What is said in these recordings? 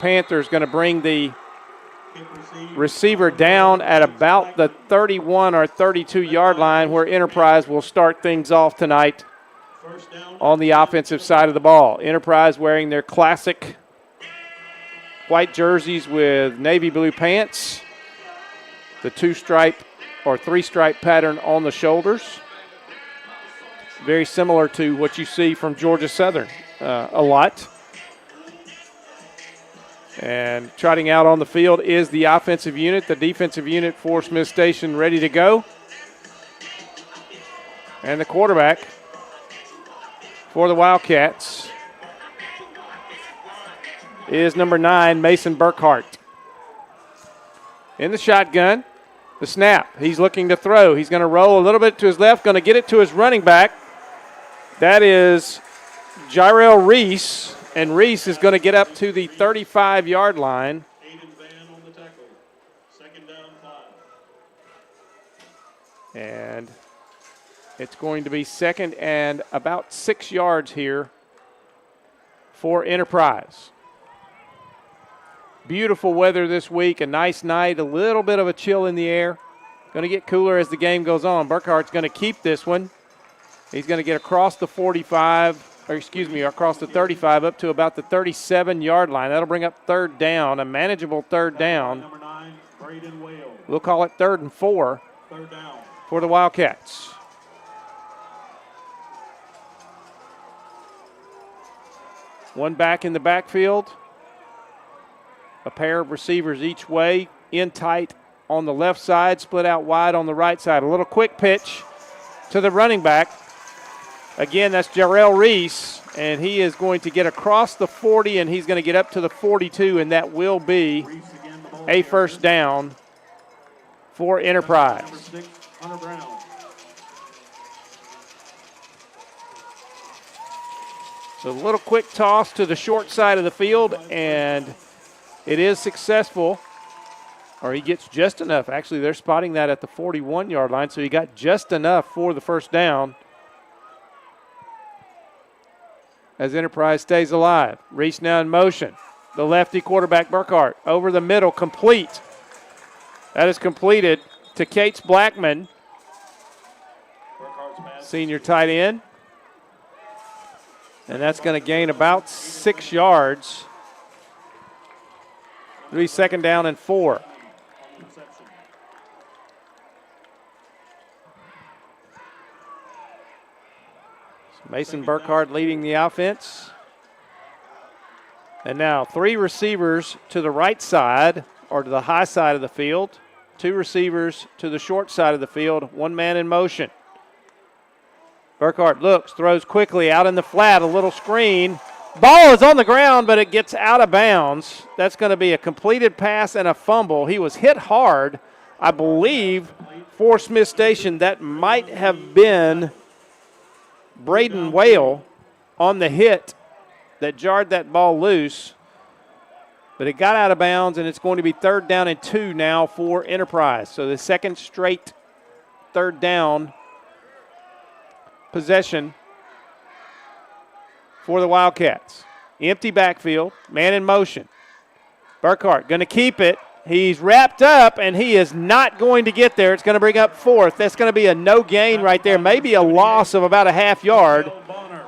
Panthers going to bring the receiver down at about the 31 or 32-yard line, where Enterprise will start things off tonight on the offensive side of the ball. Enterprise wearing their classic white jerseys with navy blue pants, the two-stripe or three-stripe pattern on the shoulders. Very similar to what you see from Georgia Southern a lot. And trotting out on the field is the offensive unit. The defensive unit for Smith Station ready to go. And the quarterback for the Wildcats is number 9, Mason Burkhart. In the shotgun, the snap. He's looking to throw. He's going to roll a little bit to his left, going to get it to his running back. That is Jarrell Reese. And Reese is going to get up to the 35-yard line. And it's going to be second and about 6 yards here for Enterprise. Beautiful weather this week, a nice night, a little bit of a chill in the air. Going to get cooler as the game goes on. Burkhart's going to keep this one. He's going to get across the 45. Across the 35 up to about the 37-yard line. That'll bring up third down, a manageable third down. We'll call it 3rd and 4 for the Wildcats. One back in the backfield. A pair of receivers each way, in tight on the left side, split out wide on the right side. A little quick pitch to the running back. Again, that's Jarrell Reese, and he is going to get across the 40, and he's going to get up to the 42, and that will be a first down for Enterprise. So a little quick toss to the short side of the field, and it is successful, or he gets just enough. Actually, they're spotting that at the 41-yard line, so he got just enough for the first down. As Enterprise stays alive. Reese now in motion. The lefty quarterback, Burkhart, over the middle, complete. That is completed to Cates Blackman, senior tight end. And that's going to gain about 6 yards. 3 second down and 4. Mason Burkhart leading the offense. And now 3 receivers to the right side, or to the high side of the field. 2 receivers to the short side of the field. 1 man in motion. Burkhart looks, throws quickly out in the flat, a little screen. Ball is on the ground, but it gets out of bounds. That's going to be a completed pass and a fumble. He was hit hard, I believe, for Smith Station. That might have been Braden Whale on the hit that jarred that ball loose, but it got out of bounds, and it's going to be 3rd down and 2 now for Enterprise. So the second straight 3rd down possession for the Wildcats. Empty backfield, man in motion. Burkhart going to keep it. He's wrapped up, and he is not going to get there. It's going to bring up 4th. That's going to be a no gain right there, maybe a loss of about a half yard.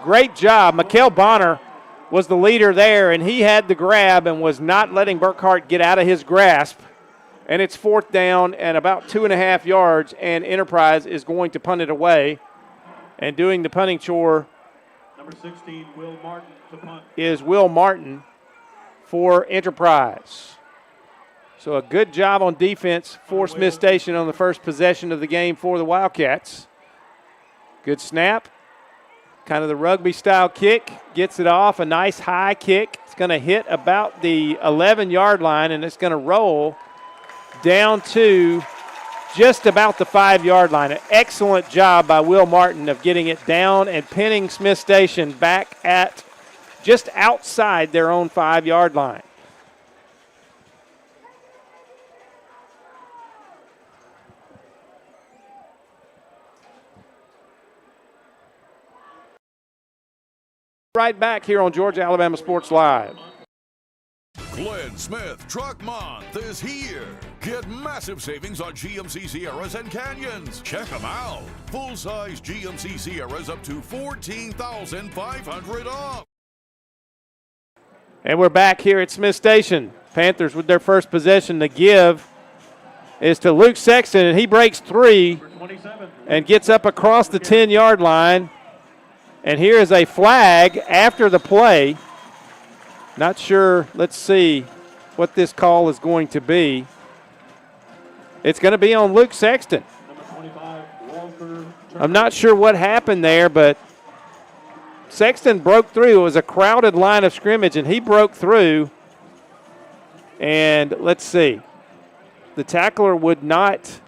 Great job. Mikael Bonner was the leader there, and he had the grab and was not letting Burkhart get out of his grasp. And it's 4th down and about 2.5 yards, and Enterprise is going to punt it away. And doing the punting chore number 16, Will Martin to punt. Is Will Martin for Enterprise. So a good job on defense for Smith Station on the first possession of the game for the Wildcats. Good snap. Kind of the rugby-style kick. Gets it off. A nice high kick. It's going to hit about the 11-yard line, and it's going to roll down to just about the 5-yard line. An excellent job by Will Martin of getting it down and pinning Smith Station back at just outside their own 5-yard line. Right back here on Georgia Alabama Sports Live. Glenn Smith Truck Month is here. Get massive savings on GMC Sierras and Canyons. Check them out. Full-size GMC Sierras up to $14,500 off. And we're back here at Smith Station. Panthers with their first possession. The give is to Luke Sexton, and he breaks three and gets up across the 10-yard line. And here is a flag after the play. Not sure. Let's see what this call is going to be. It's going to be on Luke Sexton. I'm not sure what happened there, but Sexton broke through. It was a crowded line of scrimmage, and he broke through. And let's see. The tackler would not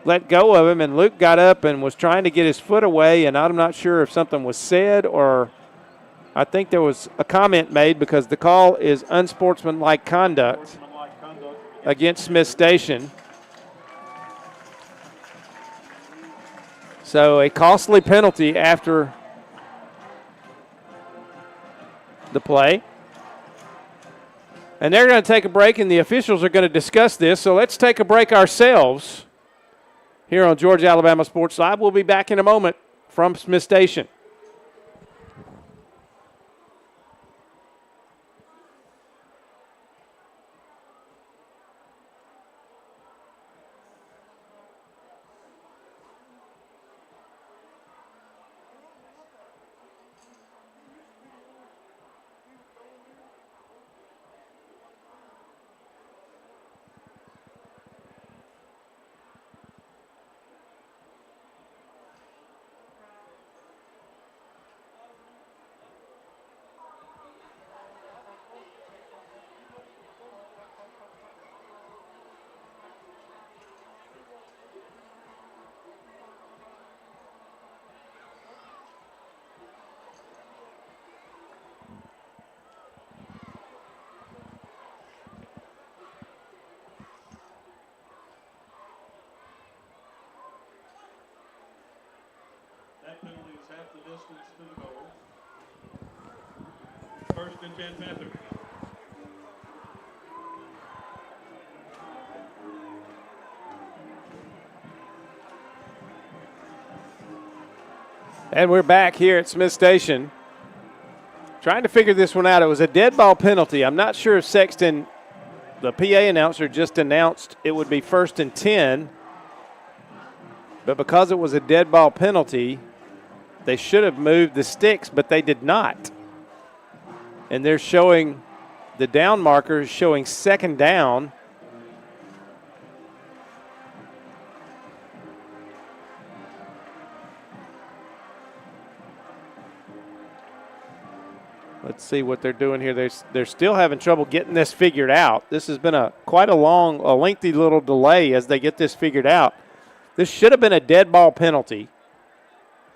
let go of him, and Luke got up and was trying to get his foot away, and I'm not sure if something was said or I think there was a comment made because the call is unsportsmanlike conduct against Smith Station. So a costly penalty after the play. And they're going to take a break, and the officials are going to discuss this. So let's take a break ourselves here on Georgia Alabama Sports Live. We'll be back in a moment from Smith Station. That penalty is half the distance to the goal. First and 10 Panthers. And we're back here at Smith Station trying to figure this one out. It was a dead ball penalty. I'm not sure if Sexton, the PA announcer, just announced it would be first and 10. But because it was a dead ball penalty, they should have moved the sticks, but they did not. And they're showing the down markers showing second down. Let's see what they're doing here. They're still having trouble getting this figured out. This has been quite a lengthy little delay as they get this figured out. This should have been a dead ball penalty.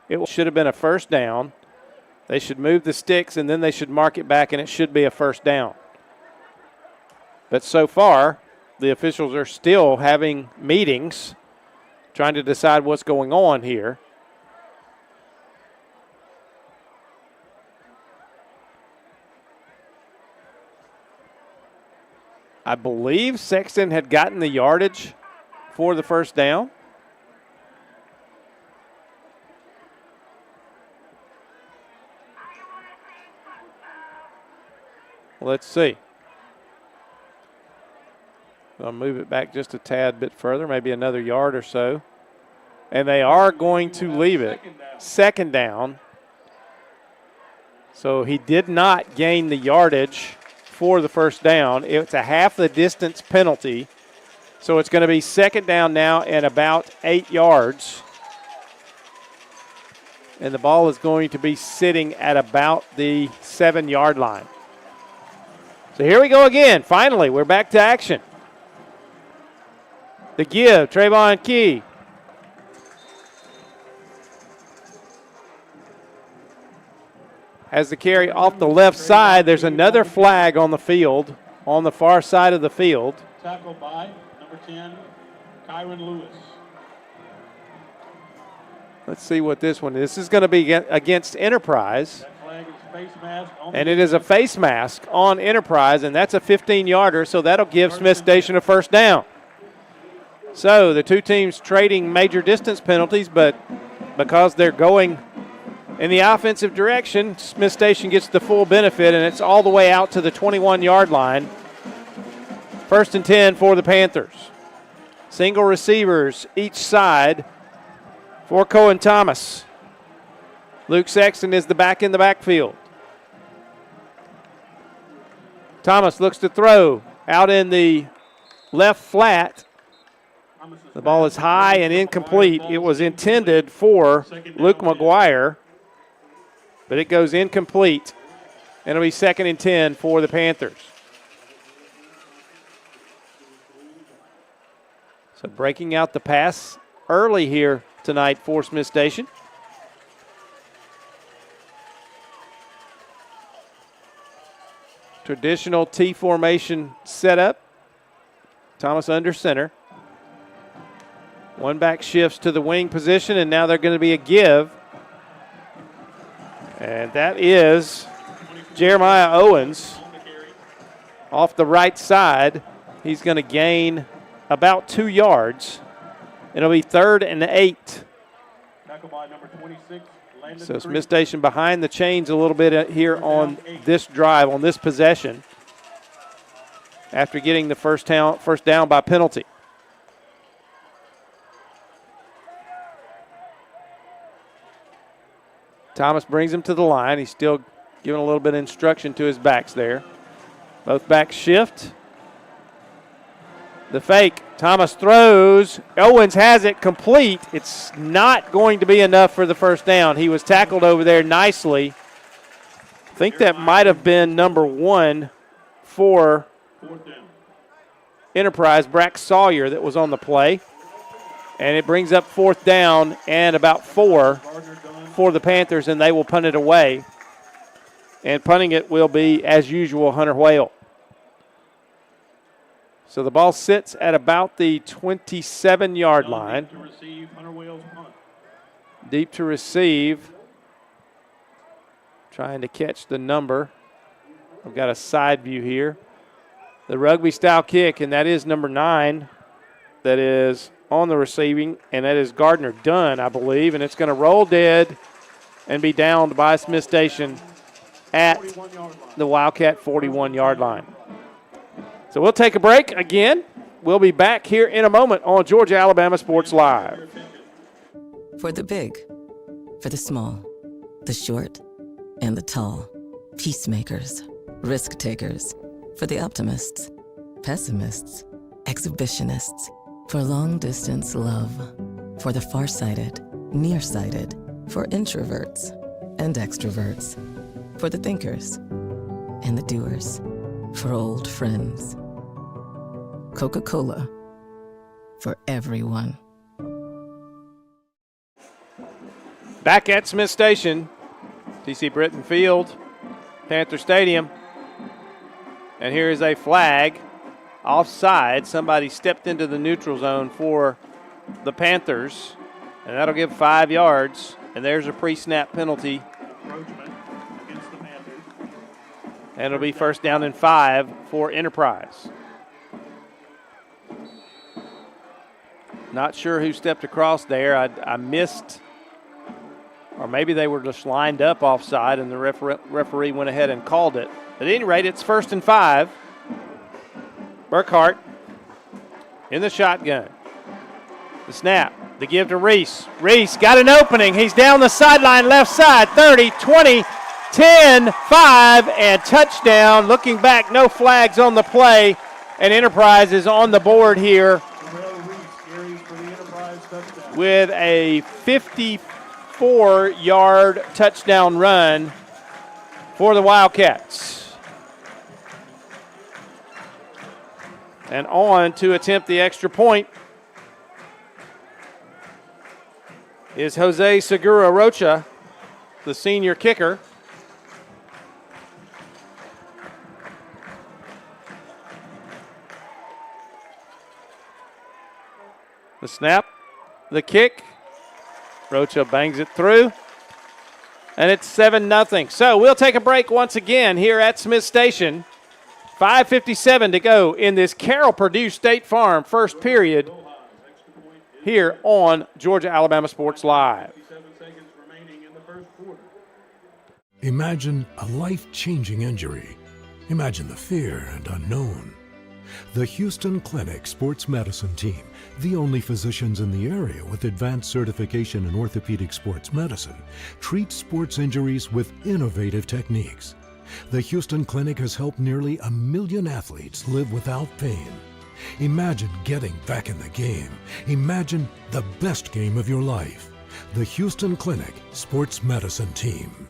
It should have been a first down. They should move the sticks, and then they should mark it back, and it should be a first down. But so far, the officials are still having meetings trying to decide what's going on here. I believe Sexton had gotten the yardage for the first down. Let's see. I'll move it back just a tad bit further, maybe another yard or so. And they are going to leave it. Second down. So he did not gain the yardage for the first down. It's a half the distance penalty. So it's going to be second down now and about 8 yards. And the ball is going to be sitting at about the 7-yard line. So here we go again. Finally, we're back to action. The give, Trayvon Key. Has the carry off the left side. There's another flag on the field, on the far side of the field. Tackled by number 10, Kyron Lewis. Let's see what this one is. This is going to be against Enterprise. That flag is face mask on And it is a face mask on Enterprise, and that's a 15-yarder, so that'll give Smith Station a first down. So the two teams trading major distance penalties, but because they're going in the offensive direction, Smith Station gets the full benefit, and it's all the way out to the 21-yard line. First and 10 for the Panthers. Single receivers each side for Cohen Thomas. Luke Sexton is the back in the backfield. Thomas looks to throw out in the left flat. The ball is high and incomplete. It was intended for Luke McGuire, but it goes incomplete. And it'll be second and 10 for the Panthers. So breaking out the pass early here tonight for Smith Station. Traditional T formation setup. Thomas under center. One back shifts to the wing position, and now they're going to be a give. And that is Jeremiah Owens off the right side. He's going to gain about 2 yards. It'll be 3rd and 8. So Smith Station behind the chains a little bit here on this drive, on this possession, after getting the first down by penalty. Thomas brings him to the line. He's still giving a little bit of instruction to his backs there. Both backs shift. The fake. Thomas throws. Owens has it complete. It's not going to be enough for the first down. He was tackled over there nicely. I think that might have been number 1 for Enterprise, Brack Sawyer, that was on the play. And it brings up 4th down and about 4 for the Panthers, and they will punt it away. And punting it will be, as usual, Hunter Whale. So the ball sits at about the 27-yard line. Deep to receive. Trying to catch the number. I've got a side view here. The rugby-style kick, and that is number 9 that is on the receiving, and that is Gardner Dunn, I believe, and it's going to roll dead and be downed by Smith Station at the Wildcat 41-yard line. So we'll take a break again. We'll be back here in a moment on Georgia Alabama Sports Live. For the big, for the small, the short, and the tall. Peacemakers, risk takers. For the optimists, pessimists, exhibitionists. For long distance love. For the farsighted, nearsighted. For introverts and extroverts. For the thinkers and the doers. For old friends. Coca-Cola. For everyone. Back at Smith Station, TC Britton Field, Panther Stadium. And here is a flag. Offside. Somebody stepped into the neutral zone for the Panthers. And that'll give 5 yards. And there's a pre-snap penalty. And it'll be first down and 5 for Enterprise. Not sure who stepped across there. I missed, or maybe they were just lined up offside and the referee went ahead and called it. At any rate, it's first and 5. Burkhart in the shotgun. The snap, the give to Reese. Reese got an opening. He's down the sideline, left side, 30, 20, 10, 5, and touchdown. Looking back, no flags on the play, and Enterprise is on the board here with a 54-yard touchdown run for the Wildcats. And on to attempt the extra point is Jose Segura Rocha, the senior kicker. The snap, the kick. Rocha bangs it through. And it's 7-0. So we'll take a break once again here at Smith Station. 5:57 to go in this Carroll-Purdue State Farm first period here on Georgia-Alabama Sports Live. Imagine a life-changing injury. Imagine the fear and unknown. The Houston Clinic Sports Medicine Team, the only physicians in the area with advanced certification in orthopedic sports medicine, treats sports injuries with innovative techniques. The Houston Clinic has helped nearly 1 million athletes live without pain. Imagine getting back in the game. Imagine the best game of your life. The Houston Clinic Sports Medicine Team.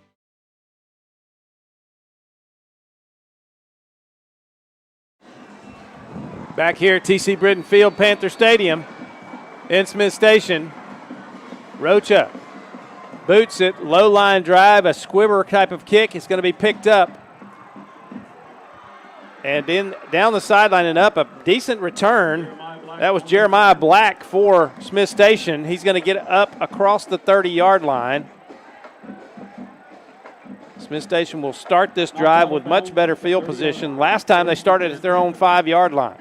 Back here at TC Britton Field, Panther Stadium in Smith Station. Rocha boots it, low line drive, a squibber type of kick. It's going to be picked up. And in down the sideline and up, a decent return. That was Jeremiah Black for Smith Station. He's going to get up across the 30-yard line. Smith Station will start this drive with much better field position. Last time they started at their own 5-yard line.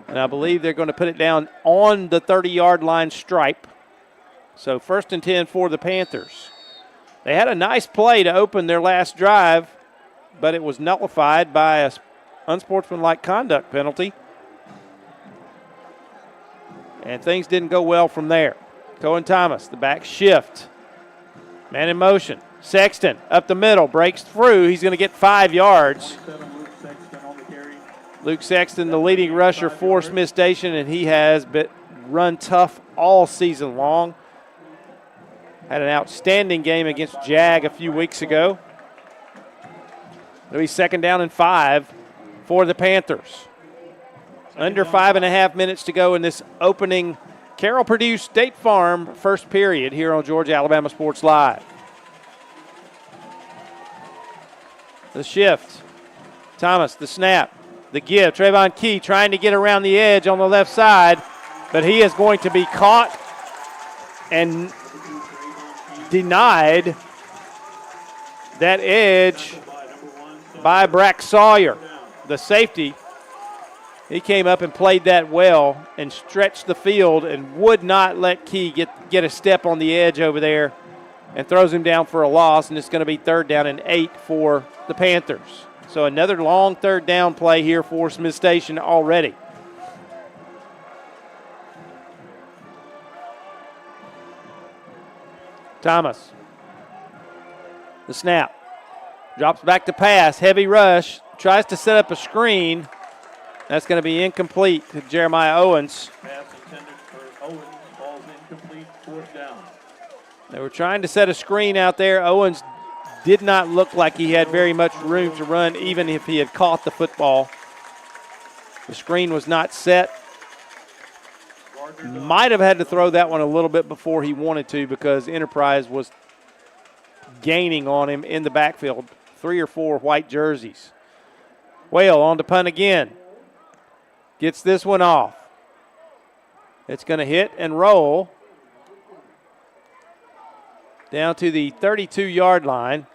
And I believe they're going to put it down on the 30-yard line stripe. So 1st and 10 for the Panthers. They had a nice play to open their last drive, but it was nullified by an unsportsmanlike conduct penalty. And things didn't go well from there. Cohen Thomas, the back shift. Man in motion. Sexton up the middle, breaks through. He's going to get 5 yards. Luke Sexton, the leading rusher for Smith Station, and he has been run tough all season long. Had an outstanding game against Jag a few weeks ago. It'll be 2nd down and 5 for the Panthers. Under 5.5 minutes to go in this opening Carroll-Purdue State Farm first period here on Georgia-Alabama Sports Live. The shift. Thomas, the snap. The give. Trayvon Key trying to get around the edge on the left side, but he is going to be caught and denied that edge by Brack Sawyer, the safety. He came up and played that well and stretched the field and would not let Key get a step on the edge over there, and throws him down for a loss, and it's going to be 3rd down and 8 for the Panthers. So another long 3rd down play here for Smith Station already. Thomas. The snap. Drops back to pass. Heavy rush. Tries to set up a screen. That's going to be incomplete to Jeremiah Owens. Pass intended for Owens. Ball's incomplete. 4th down. They were trying to set a screen out there. Owens did not look like he had very much room to run, even if he had caught the football. The screen was not set. Might have had to throw that one a little bit before he wanted to, because Enterprise was gaining on him in the backfield. 3 or 4 white jerseys. Whale on to punt again. Gets this one off. It's going to hit and roll down to the 32-yard line.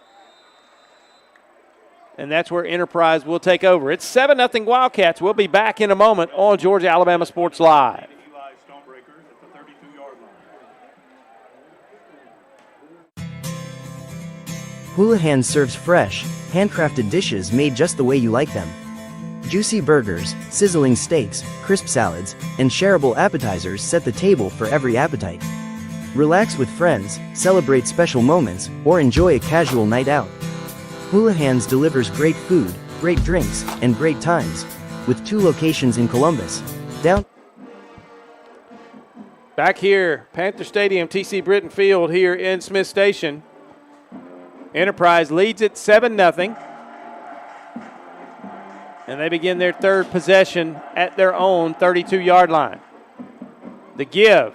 And that's where Enterprise will take over. It's 7-0 Wildcats. We'll be back in a moment on Georgia-Alabama Sports Live. Houlihan serves fresh, handcrafted dishes made just the way you like them. Juicy burgers, sizzling steaks, crisp salads, and shareable appetizers set the table for every appetite. Relax with friends, celebrate special moments, or enjoy a casual night out. Houlihan's delivers great food, great drinks, and great times, with 2 locations in Columbus. Back here, Panther Stadium, TC Britton Field here in Smith Station. Enterprise leads it 7-0. And they begin their 3rd possession at their own 32-yard line. The give.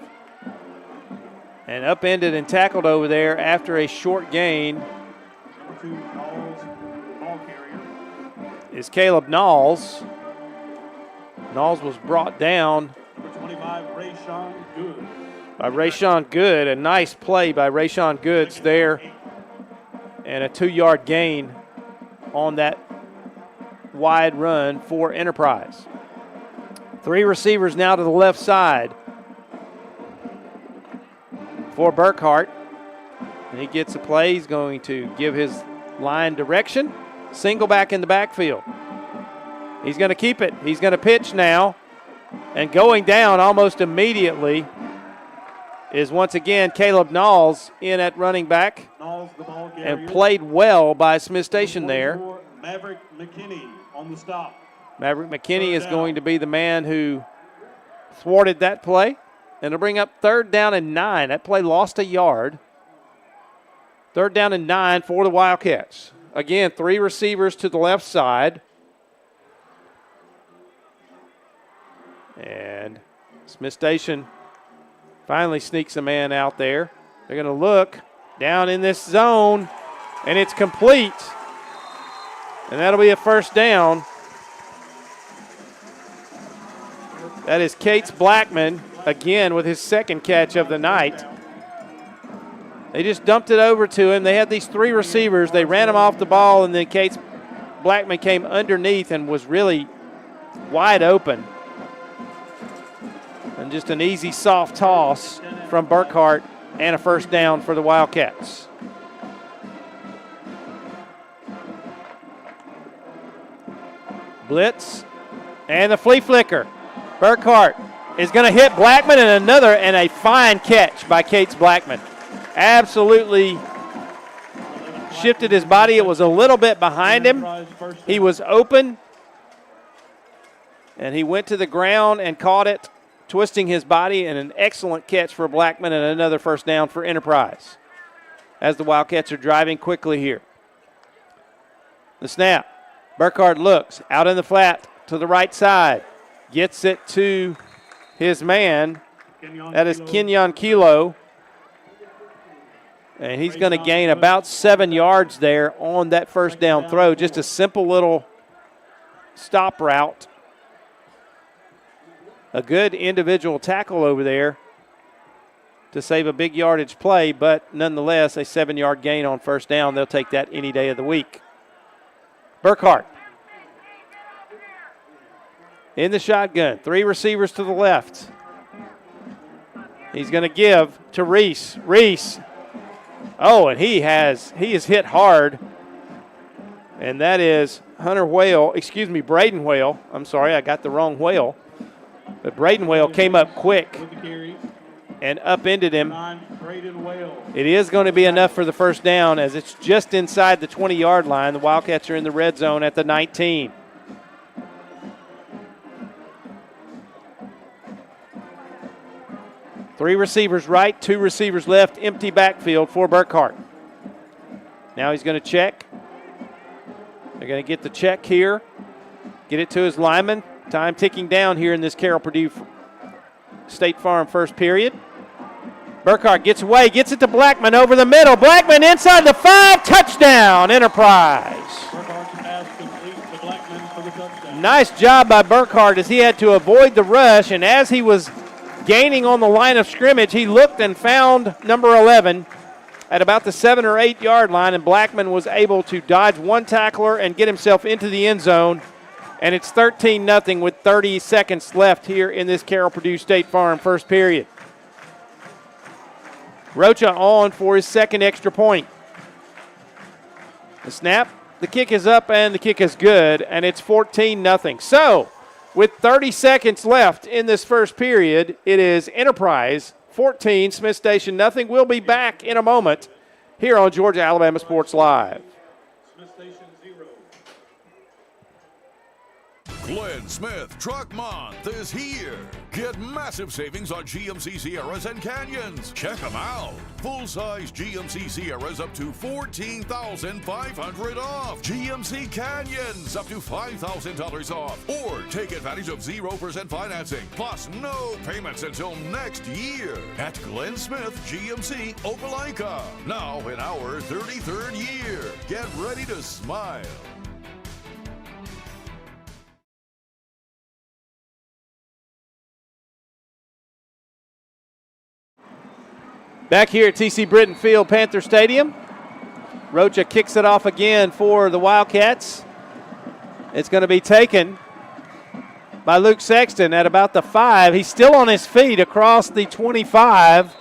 And upended and tackled over there after a short gain is Caleb Knowles. Knowles was brought down Number 25, Rayshawn Good. by Rayshawn Good. A nice play by Rayshawn Goods there and a 2-yard gain on that wide run for Enterprise. 3 receivers now to the left side for Burkhart. And he gets a play. He's going to give his line direction. Single back in the backfield. He's going to keep it. He's going to pitch now. And going down almost immediately is once again Caleb Knowles in at running back. Knowles, the ball carrier. And played well by Smith Station there. Maverick McKinney on the stop. Maverick McKinney is going to be the man who thwarted that play. And it'll bring up 3rd down and 9. That play lost a yard. 3rd down and 9 for the Wildcats. Again, 3 receivers to the left side. And Smith Station finally sneaks a man out there. They're going to look down in this zone, and it's complete. And that'll be a 1st down. That is Cates Blackman, again with his 2nd catch of the night. They just dumped it over to him. They had these 3 receivers. They ran him off the ball, and then Cates Blackman came underneath and was really wide open. And just an easy, soft toss from Burkhart and a 1st down for the Wildcats. Blitz and the flea flicker. Burkhart is going to hit Blackman and a fine catch by Cates Blackman. Absolutely shifted his body. It was a little bit behind him. He was open, and he went to the ground and caught it, twisting his body, and an excellent catch for Blackman and another 1st down for Enterprise as the Wildcats are driving quickly here. The snap. Burkhart looks out in the flat to the right side. Gets it to his man. That is Kenyon Kilo. And he's going to gain about 7 yards there on that 1st down throw. Just a simple little stop route. A good individual tackle over there to save a big yardage play, but nonetheless a 7-yard gain on 1st down. They'll take that any day of the week. Burkhart in the shotgun. 3 receivers to the left. He's going to give to Reese. Reese. Oh, and he is hit hard. And that is Braden Whale. I'm sorry, I got the wrong Whale. But Braden Whale came up quick and upended him. It is going to be enough for the 1st down as it's just inside the 20-yard line. The Wildcats are in the red zone at the 19. Three receivers right, 2 receivers left, empty backfield for Burkhart. Now he's going to check. They're going to get the check here, get it to his lineman. Time ticking down here in this Carroll Purdue State Farm first period. Burkhart gets away, gets it to Blackman over the middle. Blackman inside the 5, touchdown, Enterprise. Nice job by Burkhart as he had to avoid the rush, and as he was gaining on the line of scrimmage, he looked and found number 11 at about the 7 or 8 yard line, and Blackman was able to dodge one tackler and get himself into the end zone. And it's 13-0 with 30 seconds left here in this Carroll Purdue State Farm first period. Rocha on for his 2nd extra point. The snap, the kick is up, and the kick is good, and it's 14-0. So, with 30 seconds left in this first period, it is Enterprise 14, Smith Station nothing. We'll be back in a moment here on Georgia Alabama Sports Live. Smith Station 0. Glenn Smith Truck Month is here. Get massive savings on GMC Sierras and Canyons. Check them out. Full-size GMC Sierras up to $14,500 off. GMC Canyons up to $5,000 off. Or take advantage of 0% financing, plus no payments until next year. At Glenn Smith GMC Opelika. Now in our 33rd year. Get ready to smile. Back here at TC Britton Field, Panther Stadium. Rocha kicks it off again for the Wildcats. It's going to be taken by Luke Sexton at about the 5. He's still on his feet across the 25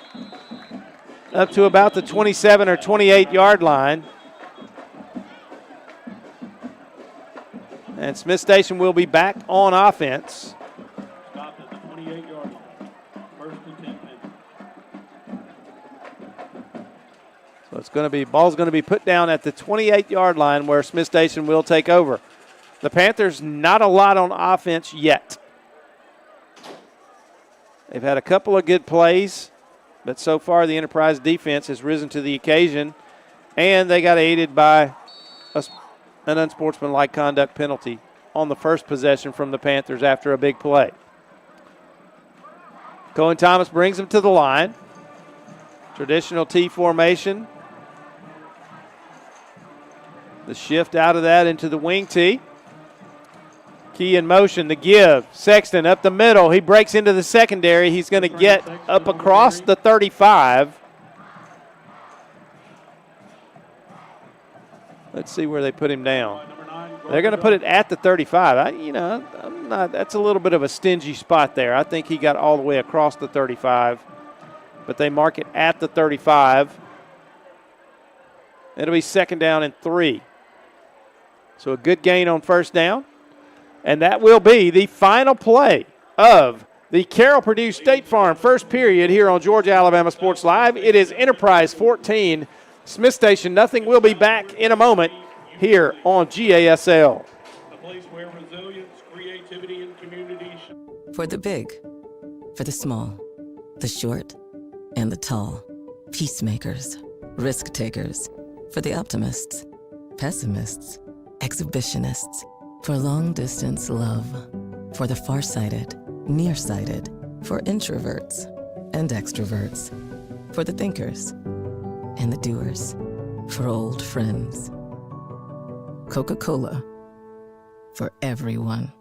up to about the 27 or 28-yard line. And Smith Station will be back on offense. Stopped at the 28-yard line. First and 10 minutes. So it's going to be, ball's going to be put down at the 28-yard line where Smith Station will take over. The Panthers not a lot on offense yet. They've had a couple of good plays, but so far the Enterprise defense has risen to the occasion, and they got aided by an unsportsmanlike conduct penalty on the first possession from the Panthers after a big play. Cohen Thomas brings them to the line. Traditional T formation. The shift out of that into the wing T. Key in motion, the give. Sexton up the middle. He breaks into the secondary. He's going to get up across the 35. Let's see where they put him down. They're going to put it at the 35. That's a little bit of a stingy spot there. I think he got all the way across the 35, but they mark it at the 35. It'll be 2nd down and 3. So a good gain on 1st down. And that will be the final play of the Carroll Purdue State Farm first period here on Georgia Alabama Sports Live. It is Enterprise 14, Smith Station nothing. We'll be back in a moment here on GASL. A place where resilience, creativity, and community. For the big, for the small, the short, and the tall. Peacemakers, risk takers. For the optimists, pessimists, exhibitionists. For long-distance love. For the far-sighted, nearsighted. For introverts and extroverts. For the thinkers and the doers. For old friends. Coca-Cola. For everyone.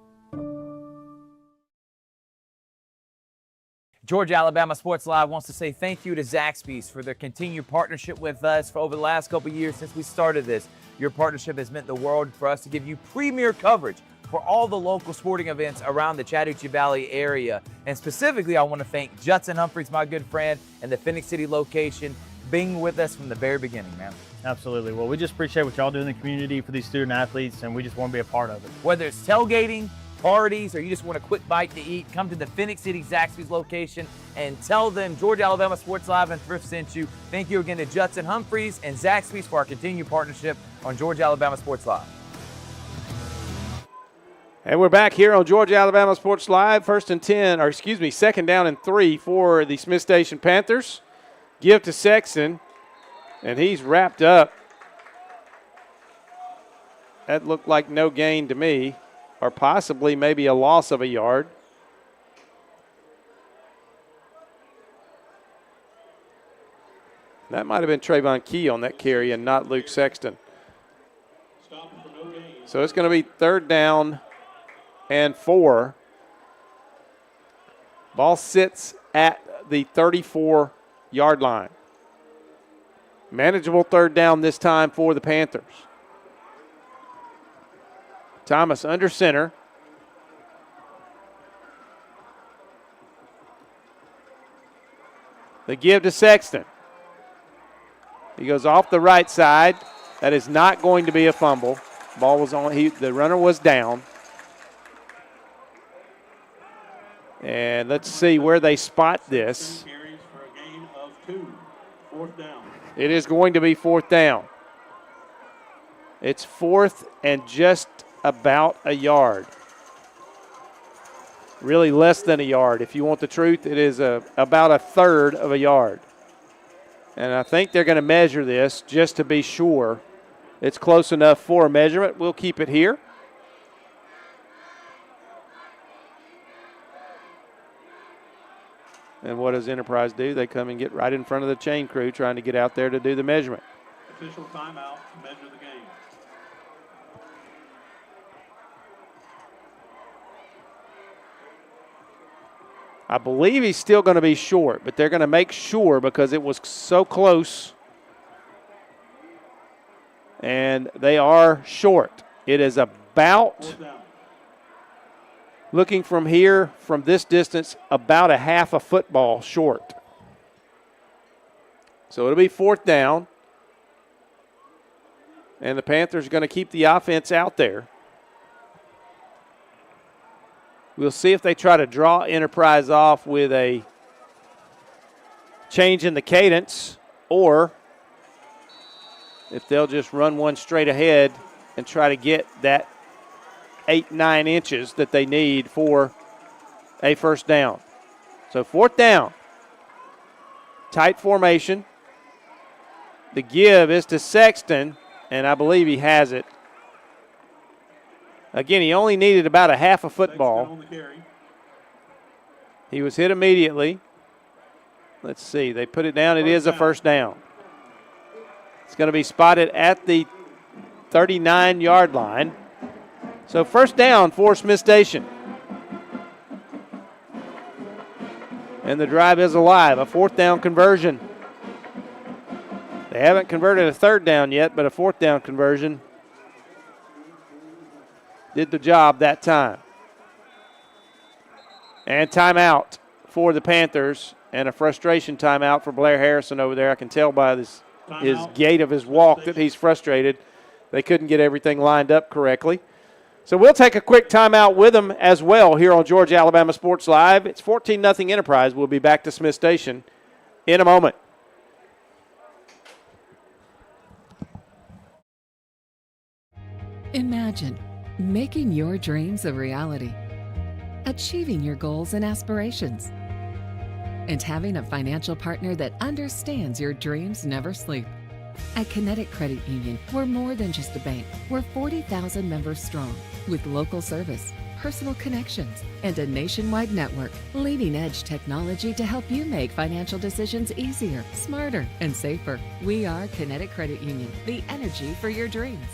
Georgia Alabama Sports Live wants to say thank you to Zaxby's for their continued partnership with us for over the last couple of years since we started this. Your partnership has meant the world for us to give you premier coverage for all the local sporting events around the Chattahoochee Valley area. And specifically, I want to thank Judson Humphreys, my good friend, and the Phoenix City location, being with us from the very beginning, man. Absolutely. Well, we just appreciate what y'all do in the community for these student athletes, and we just want to be a part of it. Whether it's tailgating, parties, or you just want a quick bite to eat, come to the Phoenix City Zaxby's location and tell them Georgia Alabama Sports Live and Thrift sent you. Thank you again to Judson Humphreys and Zaxby's for our continued partnership on Georgia Alabama Sports Live. And we're back here on Georgia Alabama Sports Live. 2nd down and 3 for the Smith Station Panthers. Give to Sexton, and he's wrapped up. That looked like no gain to me, or possibly maybe a loss of a yard. That might have been Trayvon Key on that carry and not Luke Sexton. So it's going to be 3rd down and 4. Ball sits at the 34-yard line. Manageable 3rd down this time for the Panthers. Thomas under center. The give to Sexton. He goes off the right side. That is not going to be a fumble. Ball was on. The runner was down. And let's see where they spot this. Carries for a gain of 2. 4th down. It is going to be 4th down. It's 4th and just about a yard. Really less than a yard. If you want the truth, it is about 1/3 of a yard. And I think they're going to measure this just to be sure it's close enough for a measurement. We'll keep it here. And what does Enterprise do? They come and get right in front of the chain crew trying to get out there to do the measurement. Official timeout to measure the game. I believe he's still going to be short, but they're going to make sure because it was so close And they are short. It is about, Fourth down. looking from here, from this distance, about a half a football short. So it'll be fourth down. And the Panthers are going to keep the offense out there. We'll see if they try to draw Enterprise off with a change in the cadence, or if they'll just run one straight ahead and try to get that 8-9 inches that they need for a first down. So fourth down. Tight formation. The give is to Sexton, and I believe he has it. Again, he only needed about a half a football. On the carry. He was hit immediately. Let's see. They put it down. It is a first down. It's going to be spotted at the 39-yard line. So first down for Smith Station. And the drive is alive. A fourth down conversion. They haven't converted a third down yet, but a fourth down conversion did the job that time. And timeout for the Panthers, and a frustration timeout for Blair Harrison over there. I can tell by his gait of his walk that he's frustrated. They couldn't get everything lined up correctly. So we'll take a quick timeout with them as well here on Georgia Alabama Sports Live. It's 14-0 Enterprise. We'll be back to Smith Station in a moment. Imagine making your dreams a reality, achieving your goals and aspirations, and having a financial partner that understands your dreams never sleep. At Kinetic Credit Union, we're more than just a bank. We're 40,000 members strong, with local service, personal connections, and a nationwide network. Leading-edge technology to help you make financial decisions easier, smarter, and safer. We are Kinetic Credit Union, the energy for your dreams.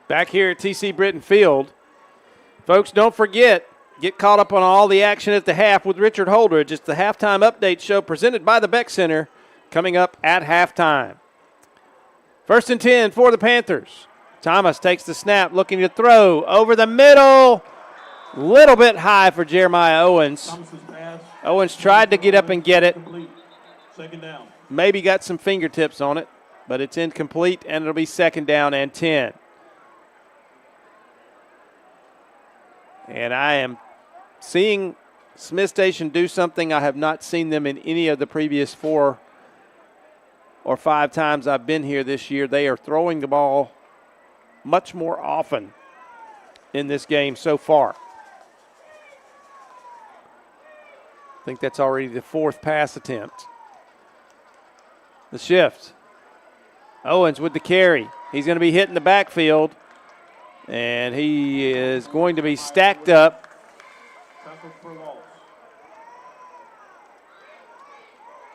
Back here at TC Britton Field. Folks, don't forget, get caught up on all the action at the half with Richard Holdridge. It's the Halftime Update Show presented by the Beck Center, coming up at halftime. First and 10 for the Panthers. Thomas takes the snap, looking to throw over the middle. Little bit high for Jeremiah Owens. Owens tried to get up and get it. Second down. Maybe got some fingertips on it, but it's incomplete, and it'll be second down and 10. And I am seeing Smith Station do something I have not seen them in any of the previous 4 or 5 times I've been here this year. They are throwing the ball much more often in this game so far. I think that's already the 4th pass attempt. The shift. Owens with the carry. He's going to be hit in the backfield. And he is going to be stacked up.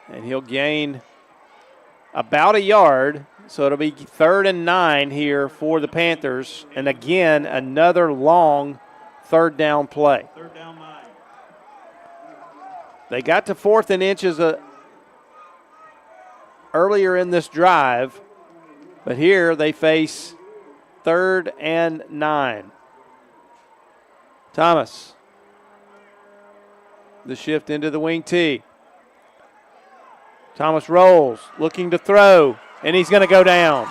And he'll gain about a yard. So it'll be 3rd and 9 here for the Panthers. And again, another long third down play. Third down 9. They got to 4th and inches earlier in this drive. But here they face 3rd and 9. Thomas. The shift into the wing T. Thomas rolls, looking to throw, and he's going to go down.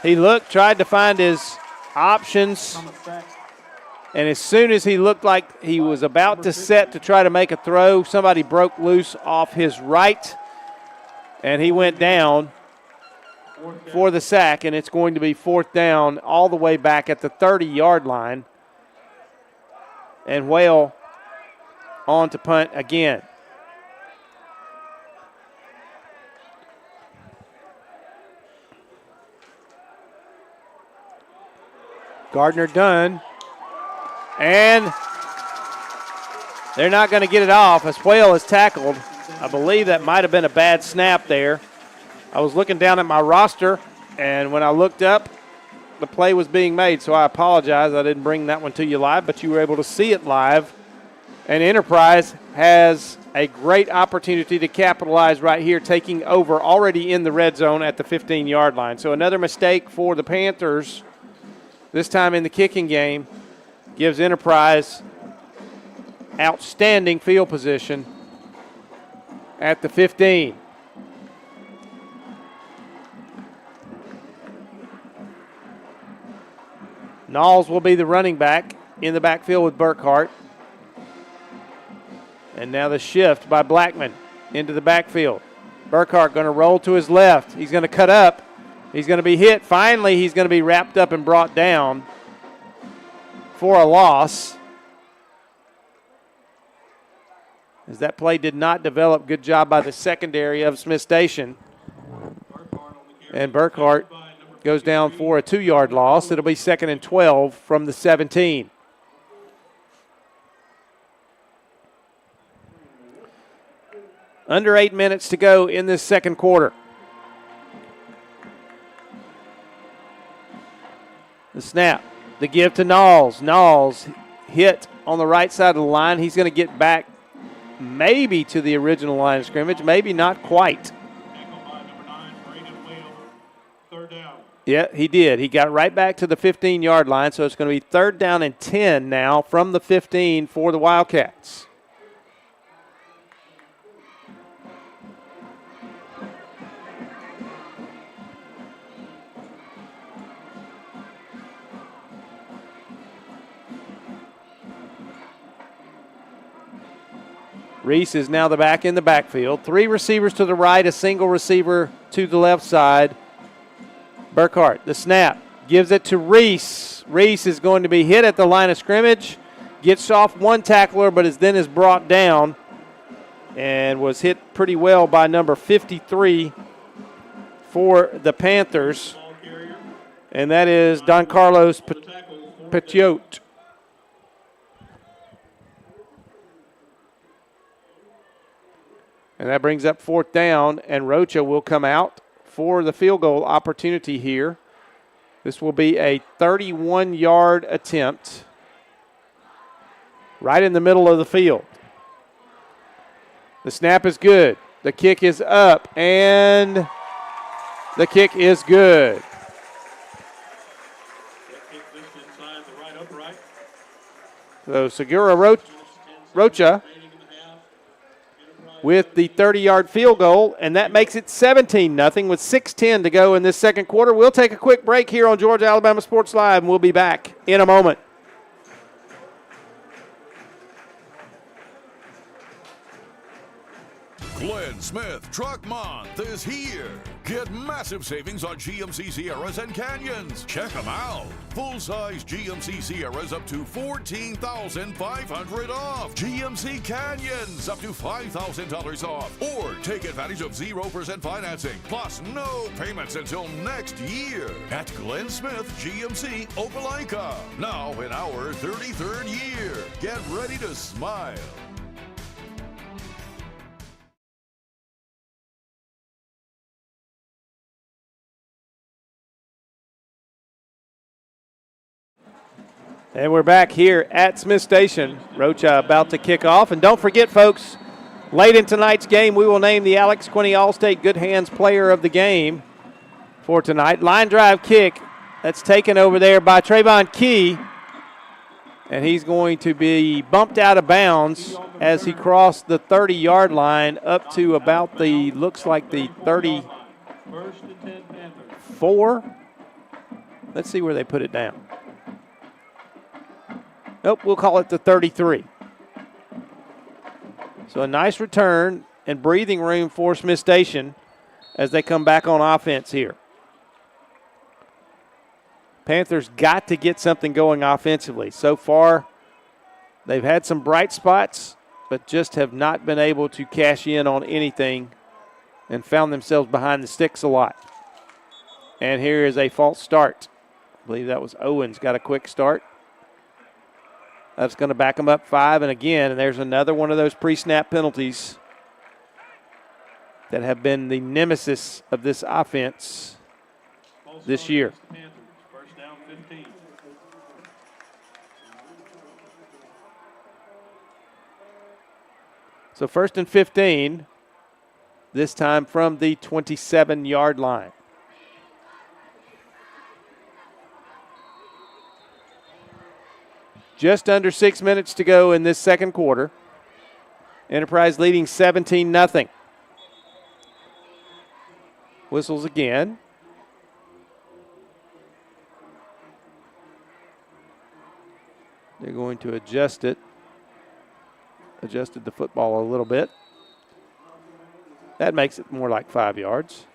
He tried to find his options, and as soon as he looked like he was about to set to try to make a throw, somebody broke loose off his right, and he went down for the sack, and it's going to be 4th down all the way back at the 30-yard line. And Whale on to punt again. Gardner done. And they're not going to get it off as Whale is tackled. I believe that might have been a bad snap there. I was looking down at my roster, and when I looked up, the play was being made, so I apologize. I didn't bring that one to you live, but you were able to see it live. And Enterprise has a great opportunity to capitalize right here, taking over already in the red zone at the 15-yard line. So another mistake for the Panthers, this time in the kicking game, gives Enterprise outstanding field position at the 15. Knowles will be the running back in the backfield with Burkhart. And now the shift by Blackman into the backfield. Burkhart going to roll to his left. He's going to cut up. He's going to be hit. Finally, he's going to be wrapped up and brought down for a loss. As that play did not develop, good job by the secondary of Smith Station. And Burkhart goes down for a 2-yard loss. It'll be 2nd and 12 from the 17. Under 8 minutes to go in this second quarter. The snap, the give to Knowles. Knowles hit on the right side of the line. He's going to get back maybe to the original line of scrimmage, maybe not quite. Yeah, he did. He got right back to the 15-yard line, so it's going to be 3rd down and 10 now from the 15 for the Wildcats. Reese is now the back in the backfield. 3 receivers to the right, a single receiver to the left side. Burkhart, the snap, gives it to Reese. Reese is going to be hit at the line of scrimmage. Gets off one tackler, but is brought down and was hit pretty well by number 53 for the Panthers. And that is Don Carlos Petiot. And that brings up 4th down, and Rocha will come out for the field goal opportunity here. This will be a 31-yard attempt right in the middle of the field. The snap is good. The kick is up, and the kick is good. So Segura Rocha with the 30-yard field goal, and that makes it 17-0 with 6:10 to go in this second quarter. We'll take a quick break here on Georgia Alabama Sports Live, and we'll be back in a moment. Glenn Smith Truck Month is here. Get massive savings on GMC Sierras and Canyons. Check them out. Full-size GMC Sierras up to $14,500 off. GMC Canyons up to $5,000 off. Or take advantage of 0% financing, plus no payments until next year. At Glenn Smith GMC Opelika. Now in our 33rd year. Get ready to smile. And we're back here at Smith Station. Rocha about to kick off. And don't forget, folks, late in tonight's game, we will name the Alex Quinney All-State Good Hands Player of the Game for tonight. Line drive kick that's taken over there by Trayvon Key. And he's going to be bumped out of bounds as he crossed the 30-yard line up to about the, looks like the 34. Let's see where they put it down. Nope, we'll call it the 33. So a nice return and breathing room for Smith Station as they come back on offense here. Panthers got to get something going offensively. So far, they've had some bright spots, but just have not been able to cash in on anything and found themselves behind the sticks a lot. And here is a false start. I believe that was Owens got a quick start. That's going to back them up 5, and again, and there's another one of those pre-snap penalties that have been the nemesis of this offense this year. First down So 1st and 15, this time from the 27-yard line. Just under 6 minutes to go in this second quarter. Enterprise leading 17-0. Whistles again. They're going to adjust it. Adjusted the football a little bit. That makes it more like 5 yards.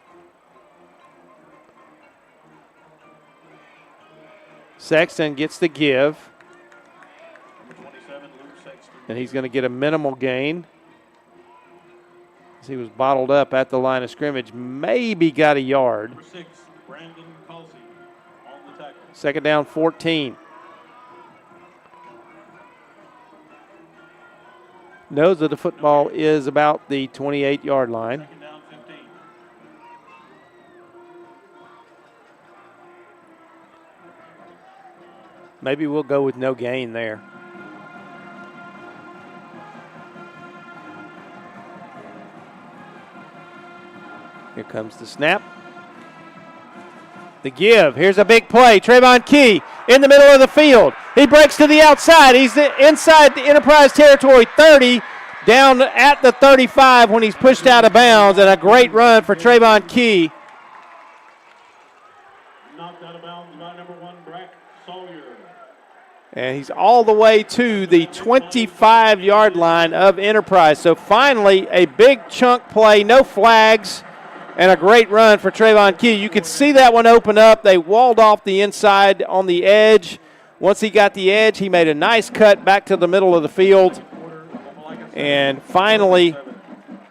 Sexton gets the give. And he's going to get a minimal gain. As he was bottled up at the line of scrimmage. Maybe got a yard. Number 6, Brandon Colsey on the tackle. Second down, 14. Knows that the football is about the 28-yard line. Second down, 15. Maybe we'll go with no gain there. Here comes the snap. The give. Here's a big play. Trayvon Key in the middle of the field. He breaks to the outside. He's inside the Enterprise territory, 30, down at the 35 when he's pushed out of bounds, and a great run for Trayvon Key. Knocked out of bounds by number 1, Brack Sawyer. And he's all the way to the 25-yard line of Enterprise. So finally, a big chunk play, no flags, and a great run for Trayvon Key. You could see that one open up. They walled off the inside on the edge. Once he got the edge, he made a nice cut back to the middle of the field and finally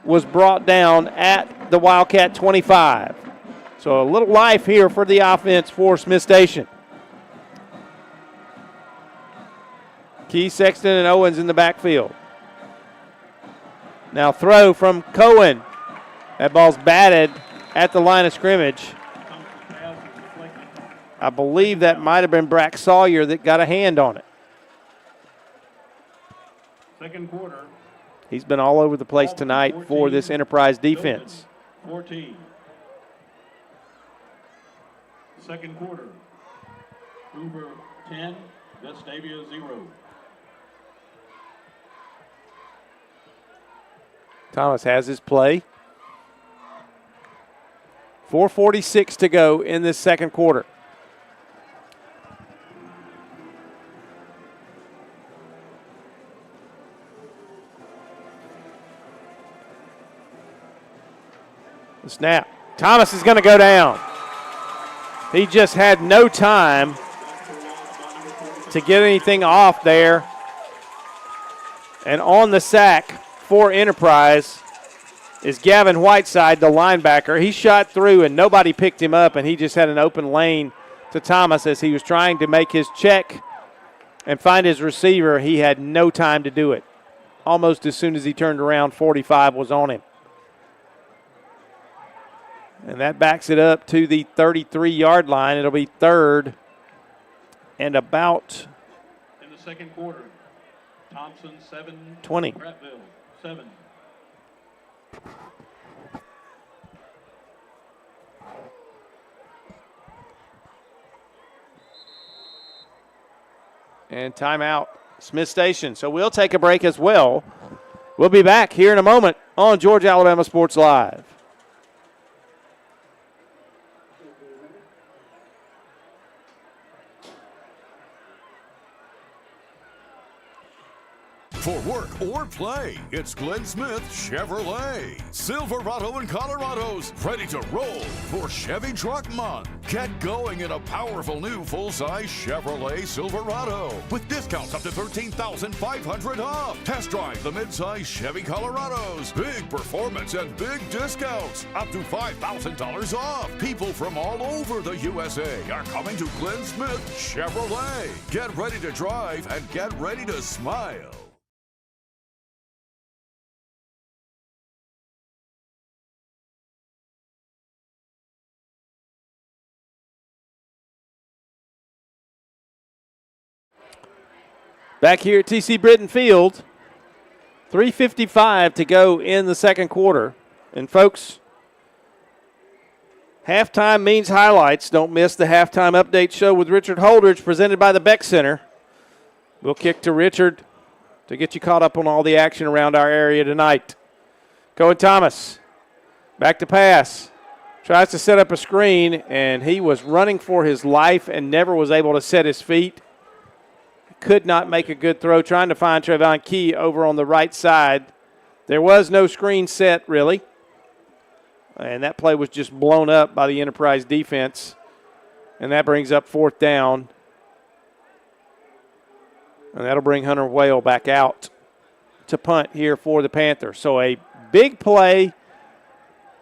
was brought down at the Wildcat 25. So a little life here for the offense for Smith Station. Key, Sexton, and Owens in the backfield. Now throw from Cohen. That ball's batted at the line of scrimmage. I believe that might have been Brack Sawyer that got a hand on it. Second quarter. He's been all over the place tonight for this Enterprise defense. 14. Second quarter. Hoover 10, Vestavia 0. Thomas has his play. 4:46 to go in this second quarter. The snap. Thomas is going to go down. He just had no time to get anything off there. And on the sack for Enterprise is Gavin Whiteside, the linebacker. He shot through and nobody picked him up, and he just had an open lane to Thomas as he was trying to make his check and find his receiver. He had no time to do it. Almost as soon as he turned around, 45 was on him. And that backs it up to the 33-yard line. It'll be third and about in the second quarter. Thompson 7, 20. Prattville 7. And timeout, Smith Station. So we'll take a break as well. We'll be back here in a moment on Georgia Alabama Sports Live. For work or play, it's Glenn Smith Chevrolet. Silverado and Colorado's ready to roll for Chevy Truck Month. Get going in a powerful new full-size Chevrolet Silverado with discounts up to $13,500 off. Test drive the mid-size Chevy Colorados. Big performance and big discounts up to $5,000 off. People from all over the USA are coming to Glenn Smith Chevrolet. Get ready to drive and get ready to smile. Back here at TC Britton Field, 3:55 to go in the second quarter. And, folks, halftime means highlights. Don't miss the halftime update show with Richard Holdridge, presented by the Beck Center. We'll kick to Richard to get you caught up on all the action around our area tonight. Cohen Thomas, back to pass. Tries to set up a screen, and he was running for his life and never was able to set his feet. Could not make a good throw, trying to find Trayvon Key over on the right side. There was no screen set, really. And that play was just blown up by the Enterprise defense. And that brings up fourth down. And that'll bring Hunter Whale back out to punt here for the Panthers. So a big play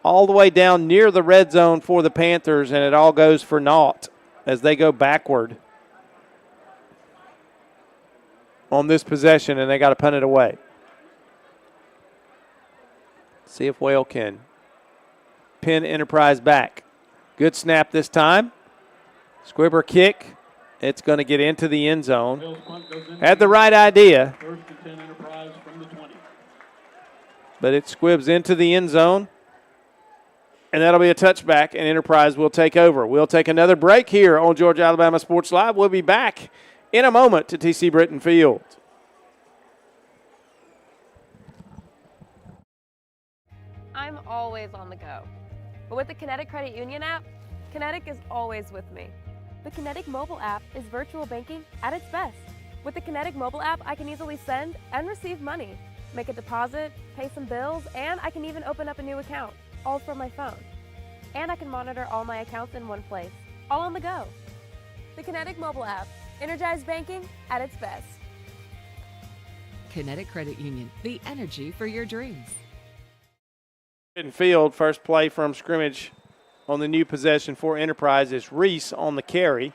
all the way down near the red zone for the Panthers, and it all goes for naught as they go backward on this possession, and they got to punt it away. See if Whale can pin Enterprise back. Good snap this time. Squibber kick. It's going to get into the end zone. Had the right idea. First and 10 Enterprise from the 20. But it squibs into the end zone. And that'll be a touchback, and Enterprise will take over. We'll take another break here on Georgia Alabama Sports Live. We'll be back in a moment to TC Britton Field. I'm always on the go. But with the Kinetic Credit Union app, Kinetic is always with me. The Kinetic mobile app is virtual banking at its best. With the Kinetic mobile app, I can easily send and receive money, make a deposit, pay some bills, and I can even open up a new account, all from my phone. And I can monitor all my accounts in one place, all on the go. The Kinetic mobile app, energized banking at its best. Kinetic Credit Union, the energy for your dreams. Field, first play from scrimmage on the new possession for Enterprise is Reese on the carry.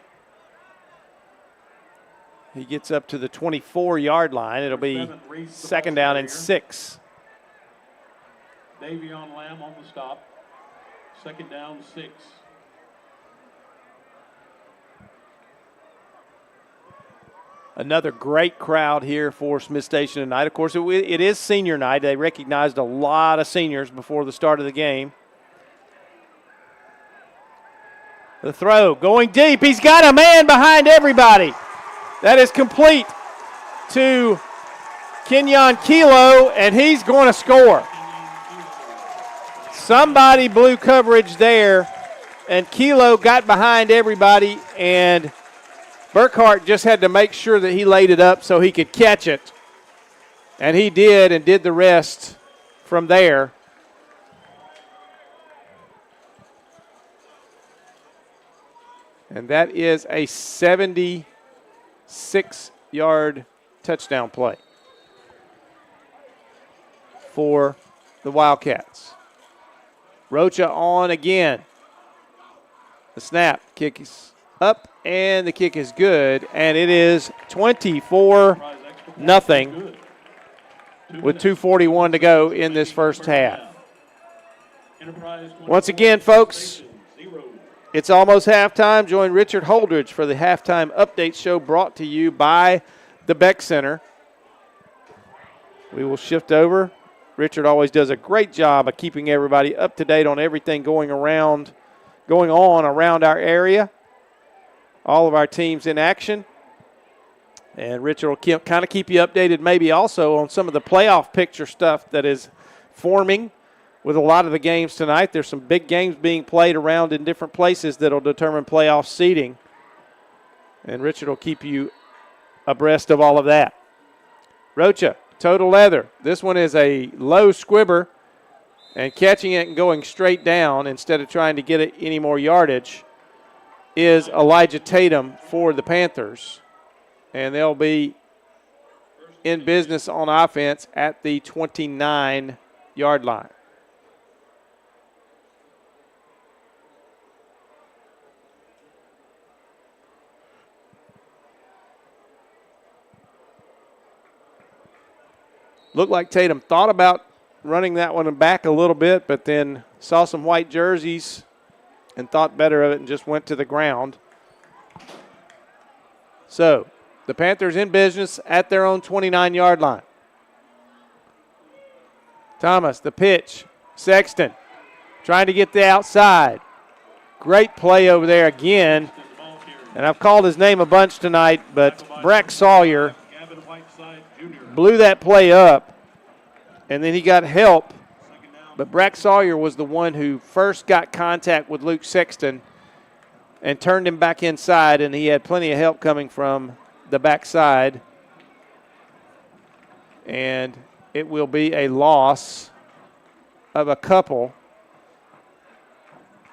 He gets up to the 24-yard line. It'll be second down and 6. Davion Lamb on the stop. Second down, 6. Another great crowd here for Smith Station tonight. Of course, it is senior night. They recognized a lot of seniors before the start of the game. The throw going deep. He's got a man behind everybody. That is complete to Kenyon Kilo, and he's going to score. Somebody blew coverage there, and Kilo got behind everybody, and Burkhart just had to make sure that he laid it up so he could catch it. And he did, and did the rest from there. And that is a 76-yard touchdown play for the Wildcats. Rocha on again. The snap, kick is up, and the kick is good, and it is 24-0 with 2:41 to go in this first half. Once again, folks, it's almost halftime. Join Richard Holdridge for the halftime update show brought to you by the Beck Center. We will shift over. Richard always does a great job of keeping everybody up to date on everything going on around our area. All of our teams in action. And Richard will kind of keep you updated maybe also on some of the playoff picture stuff that is forming with a lot of the games tonight. There's some big games being played around in different places that will determine playoff seeding. And Richard will keep you abreast of all of that. Rocha, total leather. This one is a low squibber, and catching it and going straight down instead of trying to get it any more yardage is Elijah Tatum for the Panthers. And they'll be in business on offense at the 29-yard line. Looked like Tatum thought about running that one back a little bit, but then saw some white jerseys and thought better of it and just went to the ground. So the Panthers in business at their own 29-yard line. Thomas, the pitch. Sexton trying to get the outside. Great play over there again. And I've called his name a bunch tonight, but Brack Sawyer blew that play up, and then he got help. But Brack Sawyer was the one who first got contact with Luke Sexton and turned him back inside, and he had plenty of help coming from the backside. And it will be a loss of a couple,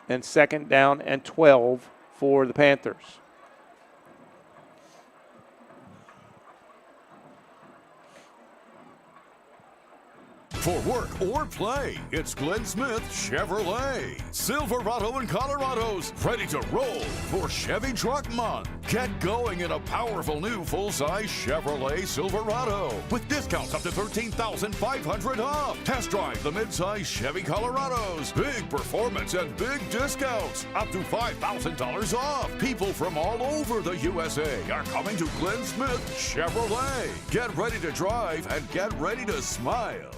and 2nd down and 12 for the Panthers. For work or play, it's Glenn Smith Chevrolet. Silverado and Colorado's ready to roll for Chevy Truck Month. Get going in a powerful new full-size Chevrolet Silverado with discounts up to $13,500 off. Test drive the mid-size Chevy Colorados. Big performance and big discounts up to $5,000 off. People from all over the USA are coming to Glenn Smith Chevrolet. Get ready to drive and get ready to smile.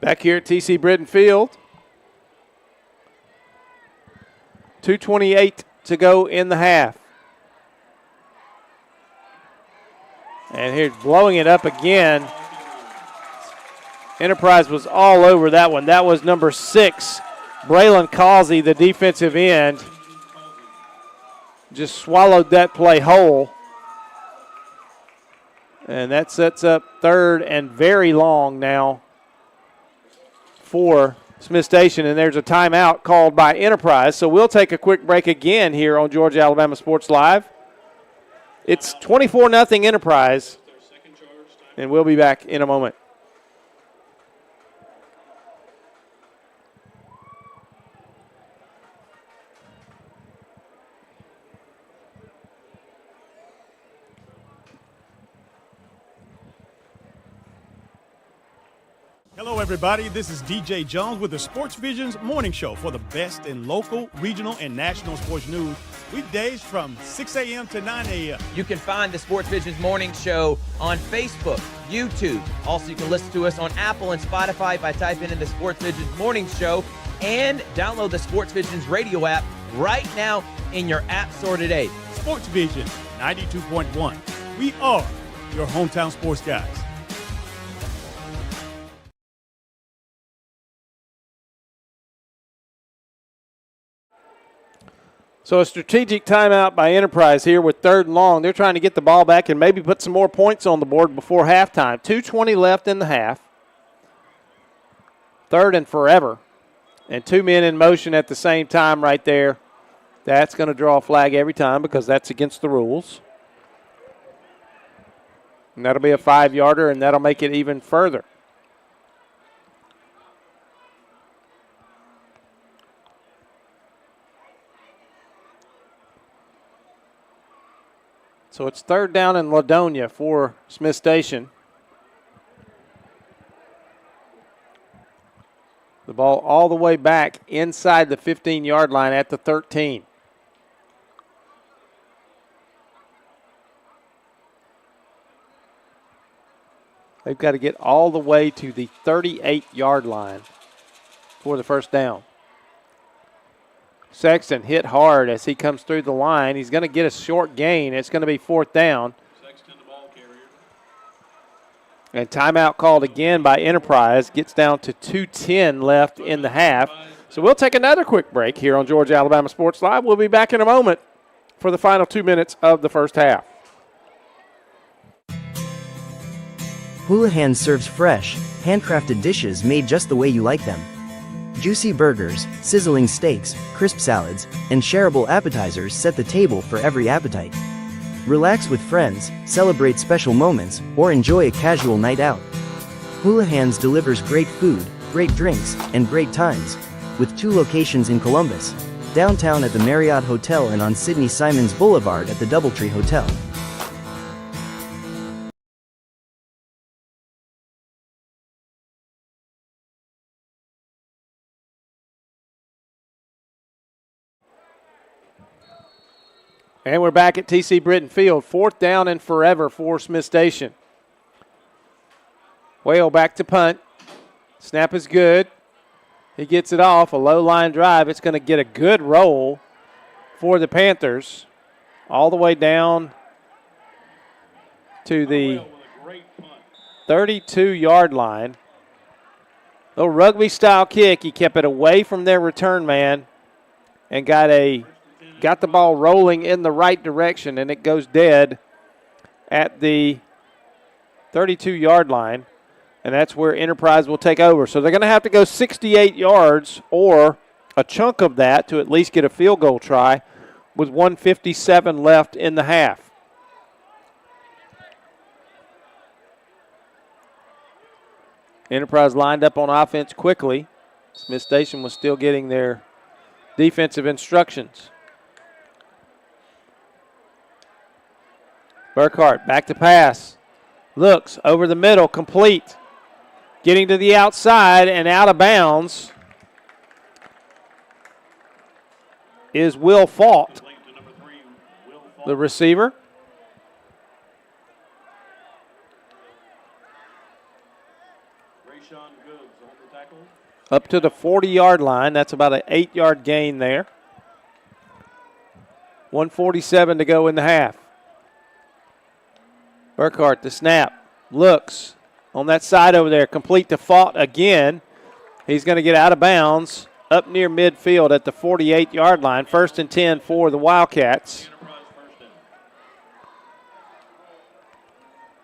Back here at TC Britton Field. 2:28 to go in the half. And here's blowing it up again. Enterprise was all over that one. That was number 6, Braylon Causey, the defensive end. Just swallowed that play whole. And that sets up 3rd and very long now for Smith Station, and there's a timeout called by Enterprise. So we'll take a quick break again here on Georgia-Alabama Sports Live. It's 24-0 Enterprise, and we'll be back in a moment. Hello, everybody. This is DJ Jones with the Sports Vision's morning show for the best in local, regional, and national sports news. Weekdays from 6 a.m. to 9 a.m. You can find the Sports Vision's morning show on Facebook, YouTube. Also, you can listen to us on Apple and Spotify by typing in the Sports Vision's morning show, and download the Sports Vision's radio app right now in your app store today. Sports Vision 92.1. We are your hometown sports guys. So a strategic timeout by Enterprise here with 3rd and long. They're trying to get the ball back and maybe put some more points on the board before halftime. 2:20 left in the half. 3rd and forever. And 2 men in motion at the same time right there. That's going to draw a flag every time because that's against the rules. And that'll be a 5-yarder, and that'll make it even further. So it's 3rd down in Ladonia for Smith Station. The ball all the way back inside the 15-yard line at the 13. They've got to get all the way to the 38-yard line for the first down. Sexton hit hard as he comes through the line. He's going to get a short gain. It's going to be 4th down. Sexton, the ball carrier. And timeout called again by Enterprise. Gets down to 2:10 left in the half. So we'll take another quick break here on Georgia-Alabama Sports Live. We'll be back in a moment for the final 2 minutes of the first half. Houlihan serves fresh, handcrafted dishes made just the way you like them. Juicy burgers, sizzling steaks, crisp salads, and shareable appetizers set the table for every appetite. Relax with friends, celebrate special moments, or enjoy a casual night out. Houlihan's delivers great food, great drinks, and great times, with 2 locations in Columbus, downtown at the Marriott Hotel and on Sidney Simons Boulevard at the Doubletree Hotel. And we're back at T.C. Britton Field. 4th down and forever for Smith Station. Whale back to punt. Snap is good. He gets it off. A low line drive. It's going to get a good roll for the Panthers all the way down to the 32-yard line. Little rugby-style kick. He kept it away from their return man and got the ball rolling in the right direction, and it goes dead at the 32-yard line, and that's where Enterprise will take over. So they're going to have to go 68 yards or a chunk of that to at least get a field goal try with 1:57 left in the half. Enterprise lined up on offense quickly. Smith Station was still getting their defensive instructions. Burkhart back to pass. Looks over the middle, complete. Getting to the outside and out of bounds is Will Fault, the receiver. Up to the 40-yard line. That's about an 8-yard gain there. 1:47 to go in the half. Burkhart, the snap, looks on that side over there, complete to Fault again. He's going to get out of bounds up near midfield at the 48-yard line. 1st and 10 for the Wildcats.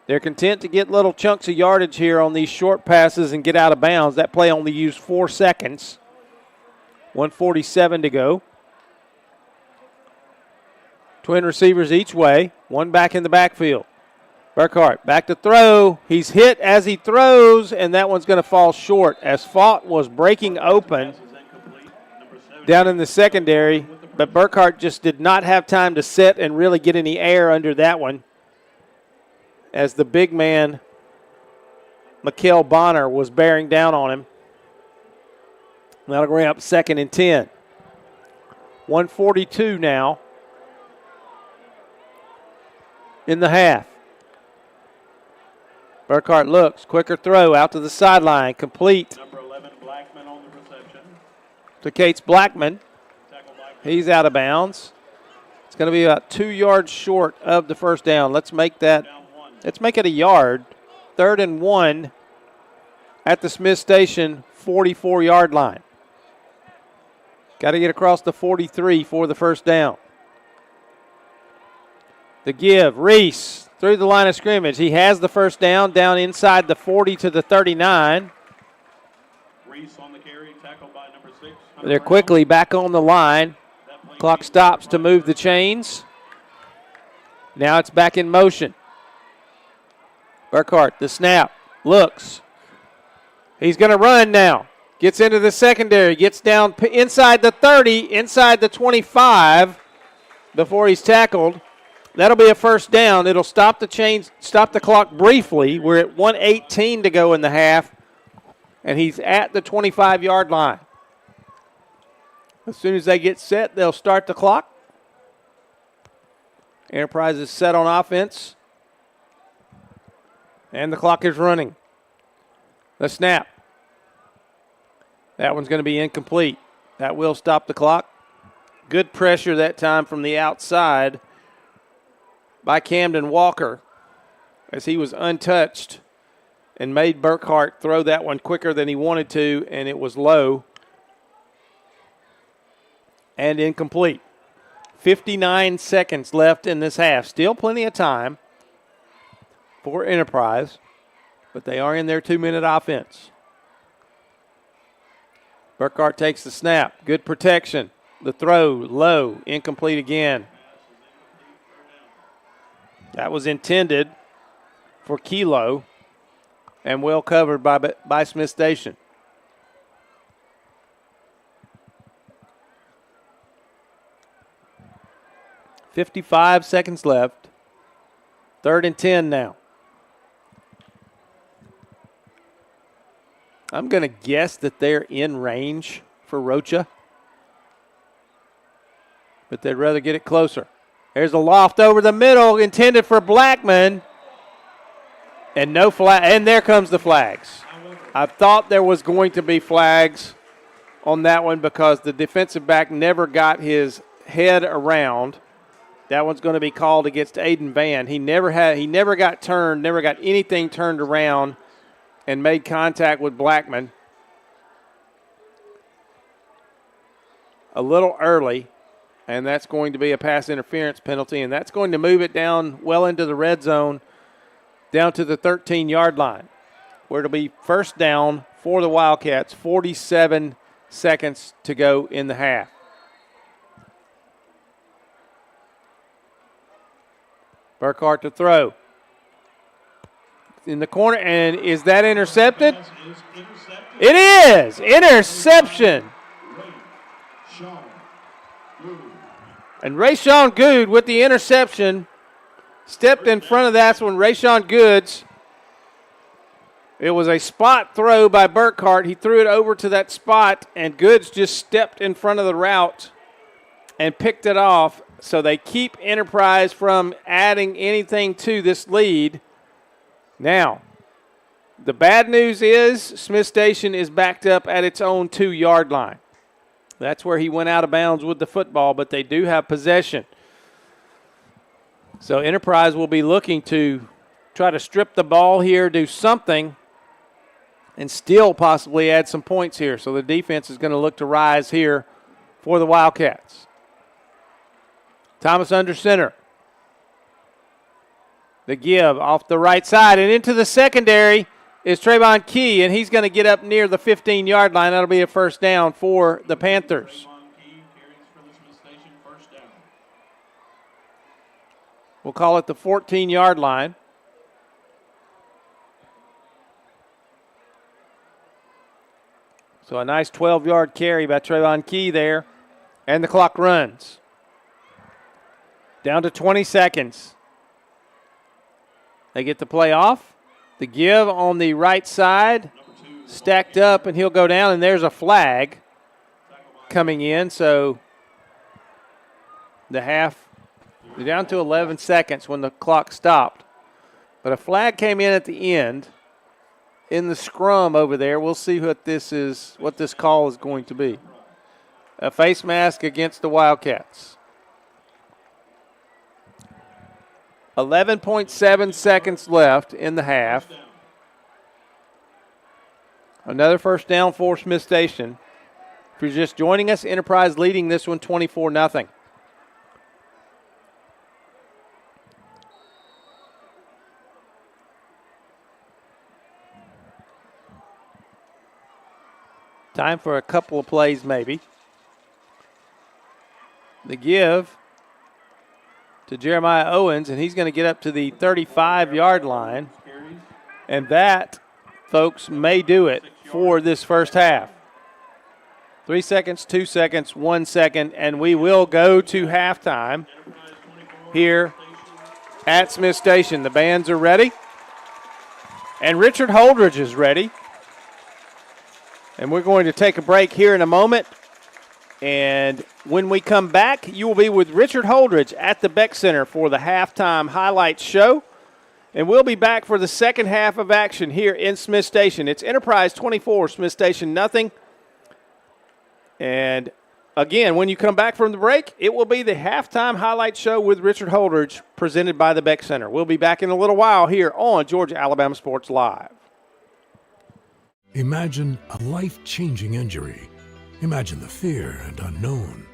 They're content to get little chunks of yardage here on these short passes and get out of bounds. That play only used 4 seconds. 1:47 to go. Twin receivers each way, one back in the backfield. Burkhart back to throw. He's hit as he throws, and that one's going to fall short as Fault was breaking open down in the secondary, but Burkhart just did not have time to set and really get any air under that one as the big man, Mikael Bonner, was bearing down on him. That'll bring up 2nd and 10. 1:42 now in the half. Burkhart looks, quicker throw out to the sideline, complete. Number 11, Blackman on the reception. To Cates Blackman. He's out of bounds. It's going to be about 2 yards short of the first down. Let's make it a yard. 3rd and 1 at the Smith Station 44-yard line. Got to get across the 43 for the first down. The give, Reese through the line of scrimmage. He has the first down inside the 40 to the 39. Reese on the carry, tackled by number 6. They're quickly back on the line. Clock stops to move the chains. Now it's back in motion. Burkhart, the snap, looks. He's going to run now. Gets into the secondary, gets down inside the 30, inside the 25 before he's tackled. That'll be a first down. It'll stop the clock briefly. We're at 1:18 to go in the half, and he's at the 25-yard line. As soon as they get set, they'll start the clock. Enterprise is set on offense, and the clock is running. The snap. That one's going to be incomplete. That will stop the clock. Good pressure that time from the outside by Camden Walker as he was untouched and made Burkhart throw that one quicker than he wanted to, and it was low and incomplete. 59 seconds left in this half. Still plenty of time for Enterprise, but they are in their 2-minute offense. Burkhart takes the snap. Good protection. The throw, low, incomplete again. That was intended for Kilo and well covered by Smith Station. .55 seconds left. 3rd and 10 now. I'm going to guess that they're in range for Rocha, but they'd rather get it closer. There's a loft over the middle intended for Blackman. And no flag. And there comes the flags. I thought there was going to be flags on that one because the defensive back never got his head around. That one's going to be called against Aiden Van. He never got turned, never got anything turned around and made contact with Blackman. A little early, and that's going to be a pass interference penalty, and that's going to move it down well into the red zone, down to the 13-yard line, where it'll be first down for the Wildcats, 47 seconds to go in the half. Burkhart to throw. In the corner, and is that intercepted? It is! Interception! And Rayshawn Good with the interception stepped in front of that one. Rayshawn Goods. It was a spot throw by Burkhart. He threw it over to that spot, and Goods just stepped in front of the route and picked it off. So they keep Enterprise from adding anything to this lead. Now, the bad news is Smith Station is backed up at its own 2-yard line. That's where he went out of bounds with the football, but they do have possession. So Enterprise will be looking to try to strip the ball here, do something, and still possibly add some points here. So the defense is going to look to rise here for the Wildcats. Thomas under center. The give off the right side, and into the secondary is Trayvon Key, and he's going to get up near the 15-yard line. That'll be a first down for the Panthers. We'll call it the 14-yard line. So a nice 12-yard carry by Trayvon Key there, and the clock runs. Down to 20 seconds. They get the play off. The give on the right side, stacked up, and he'll go down, and there's a flag coming in. So the half, they're down to 11 seconds when the clock stopped. But a flag came in at the end in the scrum over there. We'll see what this call is going to be. A face mask against the Wildcats. 11.7 seconds left in the half. Another first down for Smith Station. If you're just joining us, Enterprise leading this one 24-0. Time for a couple of plays maybe. The give to Jeremiah Owens, and he's going to get up to the 35-yard line. And that, folks, may do it for this first half. 3 seconds, 2 seconds, 1 second, and we will go to halftime here at Smith Station. The bands are ready, and Richard Holdridge is ready. And we're going to take a break here in a moment. And when we come back, you will be with Richard Holdridge at the Beck Center for the halftime highlights show. And we'll be back for the second half of action here in Smith Station. It's Enterprise 24, Smith Station nothing. And again, when you come back from the break, it will be the halftime highlight show with Richard Holdridge presented by the Beck Center. We'll be back in a little while here on Georgia-Alabama Sports Live. Imagine a life-changing injury. Imagine the fear and unknown.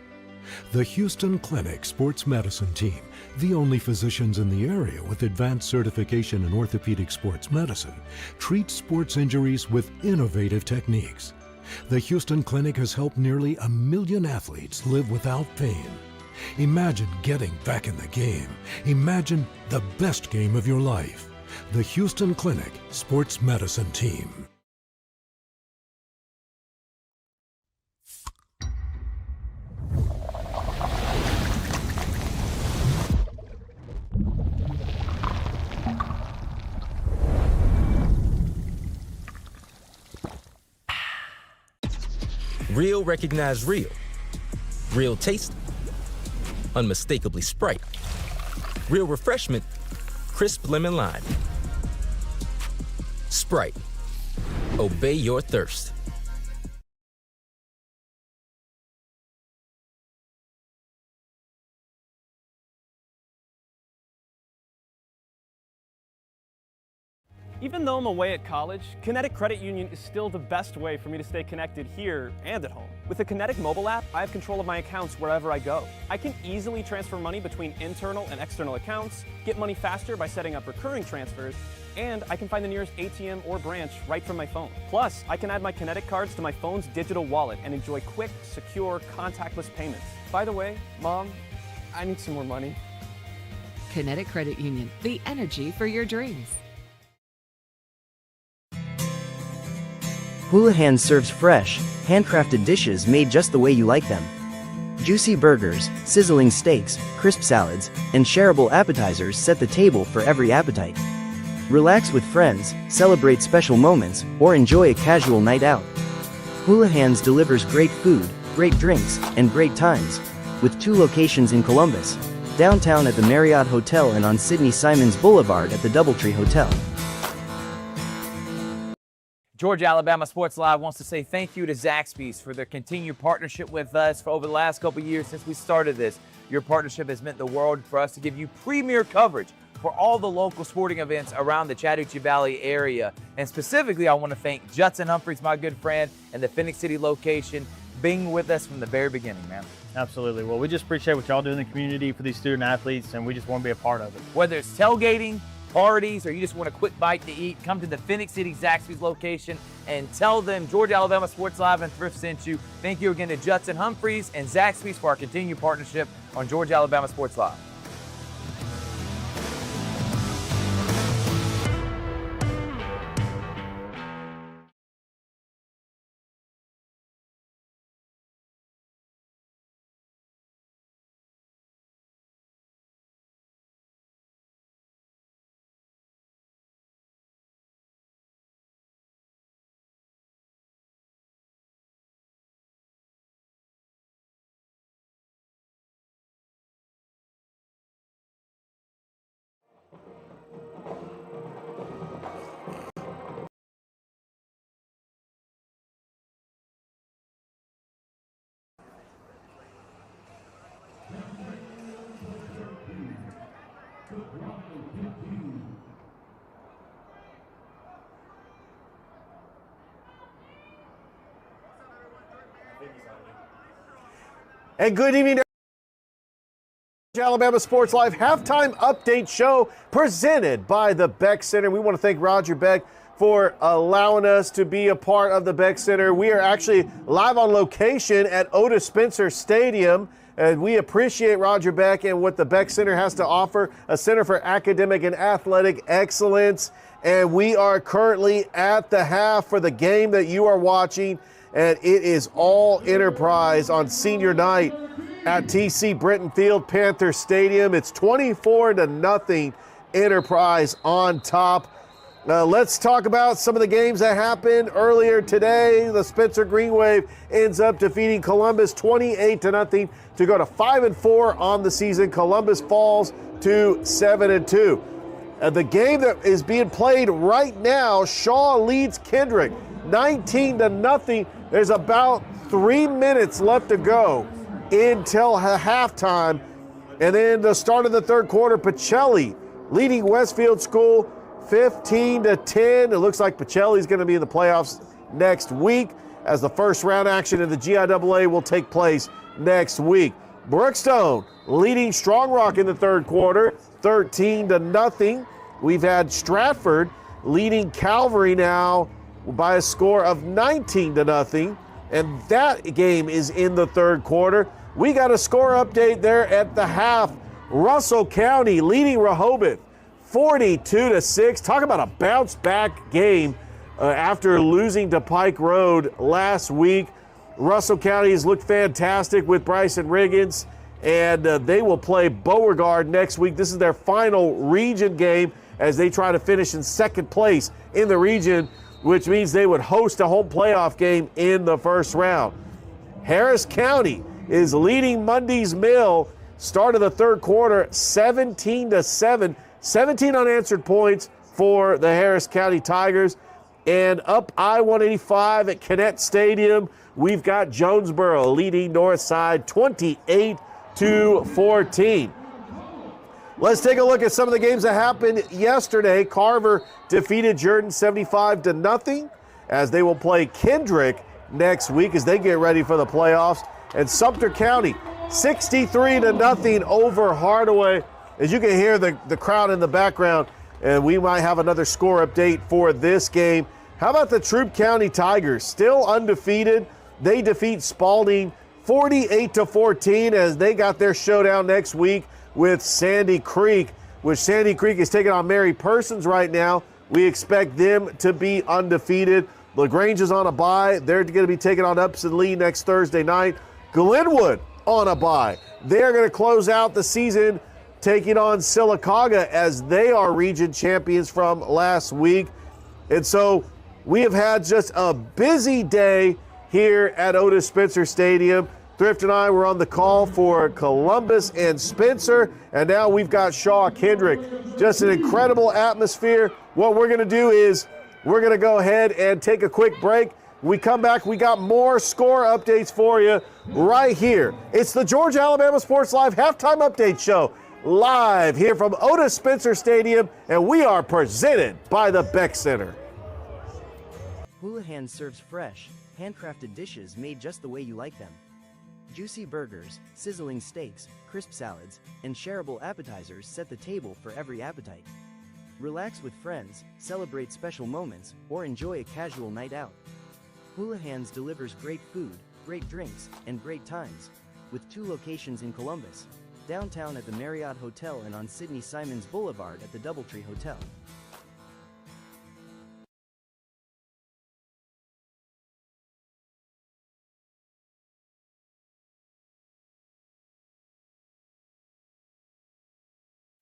The Houston Clinic Sports Medicine Team, the only physicians in the area with advanced certification in orthopedic sports medicine, treats sports injuries with innovative techniques. The Houston Clinic has helped nearly 1 million athletes live without pain. Imagine getting back in the game. Imagine the best game of your life. The Houston Clinic Sports Medicine Team. Real recognize real. Real taste. unmistakably Sprite. Real refreshment, crisp lemon lime. Sprite. Obey your thirst. Even though I'm away at college, Kinetic Credit Union is still the best way for me to stay connected here and at home. With the Kinetic mobile app, I have control of my accounts wherever I go. I can easily transfer money between internal and external accounts, get money faster by setting up recurring transfers, and I can find the nearest ATM or branch right from my phone. Plus, I can add my Kinetic cards to my phone's digital wallet and enjoy quick, secure, contactless payments. By the way, Mom, I need some more money. Kinetic Credit Union, the energy for your dreams. Houlihan serves fresh, handcrafted dishes made just the way you like them. Juicy burgers, sizzling steaks, crisp salads, and shareable appetizers set the table for every appetite. Relax with friends, celebrate special moments, or enjoy a casual night out. Houlihan's delivers great food, great drinks, and great times, with 2 locations in Columbus, downtown at the Marriott Hotel and on Sidney Simons Boulevard at the Doubletree Hotel. Georgia Alabama Sports Live wants to say thank you to Zaxby's for their continued partnership with us for over the last couple of years since we started this. Your partnership has meant the world for us to give you premier coverage for all the local sporting events around the Chattahoochee Valley area. And specifically, I want to thank Judson Humphreys, my good friend, and the Phoenix City location, being with us from the very beginning, man. Absolutely. Well, we just appreciate what y'all do in the community for these student athletes, and we just want to be a part of it. Whether it's tailgating, parties, or you just want a quick bite to eat, come to the Phoenix City Zaxby's location and tell them Georgia Alabama Sports Live and Thrift sent you. Thank you again to Judson Humphreys and Zaxby's for our continued partnership on Georgia Alabama Sports Live. And good evening to Alabama Sports Live halftime update show presented by the Beck Center. We want to thank Roger Beck for allowing us to be a part of the Beck Center. We are actually live on location at Otis Spencer Stadium, and we appreciate Roger Beck and what the Beck Center has to offer, a center for academic and athletic excellence. And we are currently at the half for the game that you are watching, and it is all Enterprise on senior night at TC Britton Field, Panther Stadium. It's 24-0 Enterprise on top. Let's talk about some of the games that happened earlier today. The Spencer Green Wave ends up defeating Columbus 28-0 to go to 5-4 on the season. Columbus falls to 7-2. The game that is being played right now, Shaw leads Kendrick 19-0. There's about 3 minutes left to go until halftime. And then the start of the third quarter, Pacelli leading Westfield School 15-10. It looks like Pacelli's going to be in the playoffs next week, as the first round action in the GIAA will take place next week. Brookstone leading Strong Rock in the third quarter 13-0. We've had Stratford leading Calvary now by a score of 19-0, and that game is in the third quarter. We got a score update there at the half. Russell County leading Rehoboth 42-6. Talk about a bounce back game after losing to Pike Road last week. Russell County has looked fantastic with Bryson Riggins, and they will play Beauregard next week. This is their final region game as they try to finish in second place in the region, which means they would host a home playoff game in the first round. Harris County is leading Mundy's Mill Start of the third quarter, 17-7. 17 unanswered points for the Harris County Tigers. And up I-185 at Kinnett Stadium, we've got Jonesboro leading Northside 28-14. Let's take a look at some of the games that happened yesterday. Carver defeated Jordan 75-0 as they will play Kendrick next week as they get ready for the playoffs. And Sumter County 63-0 over Hardaway. As you can hear the crowd in the background, and we might have another score update for this game. How about the Troup County Tigers? Still undefeated. They defeat Spalding 48-14 as they got their showdown next week with Sandy Creek, which Sandy Creek is taking on Mary Persons right now. We expect them to be undefeated. LaGrange is on a bye. They're going to be taking on Upson Lee next Thursday night. Glenwood on a bye. They're going to close out the season taking on Sylacauga as they are region champions from last week. And so we have had just a busy day here at Otis Spencer Stadium. Thrift and I were on the call for Columbus and Spencer, and now we've got Shaw Kendrick. Just an incredible atmosphere. What we're going to do is we're going to go ahead and take a quick break. When we come back, we got more score updates for you right here. It's the Georgia Alabama Sports Live Halftime Update Show, live here from Otis Spencer Stadium, and we are presented by the Beck Center. Houlihan serves fresh, handcrafted dishes made just the way you like them. Juicy burgers, sizzling steaks, crisp salads, and shareable appetizers set the table for every appetite. Relax with friends, celebrate special moments, or enjoy a casual night out. Houlihan's delivers great food, great drinks, and great times, with 2 locations in Columbus, downtown at the Marriott Hotel and on Sidney Simons Boulevard at the Doubletree Hotel.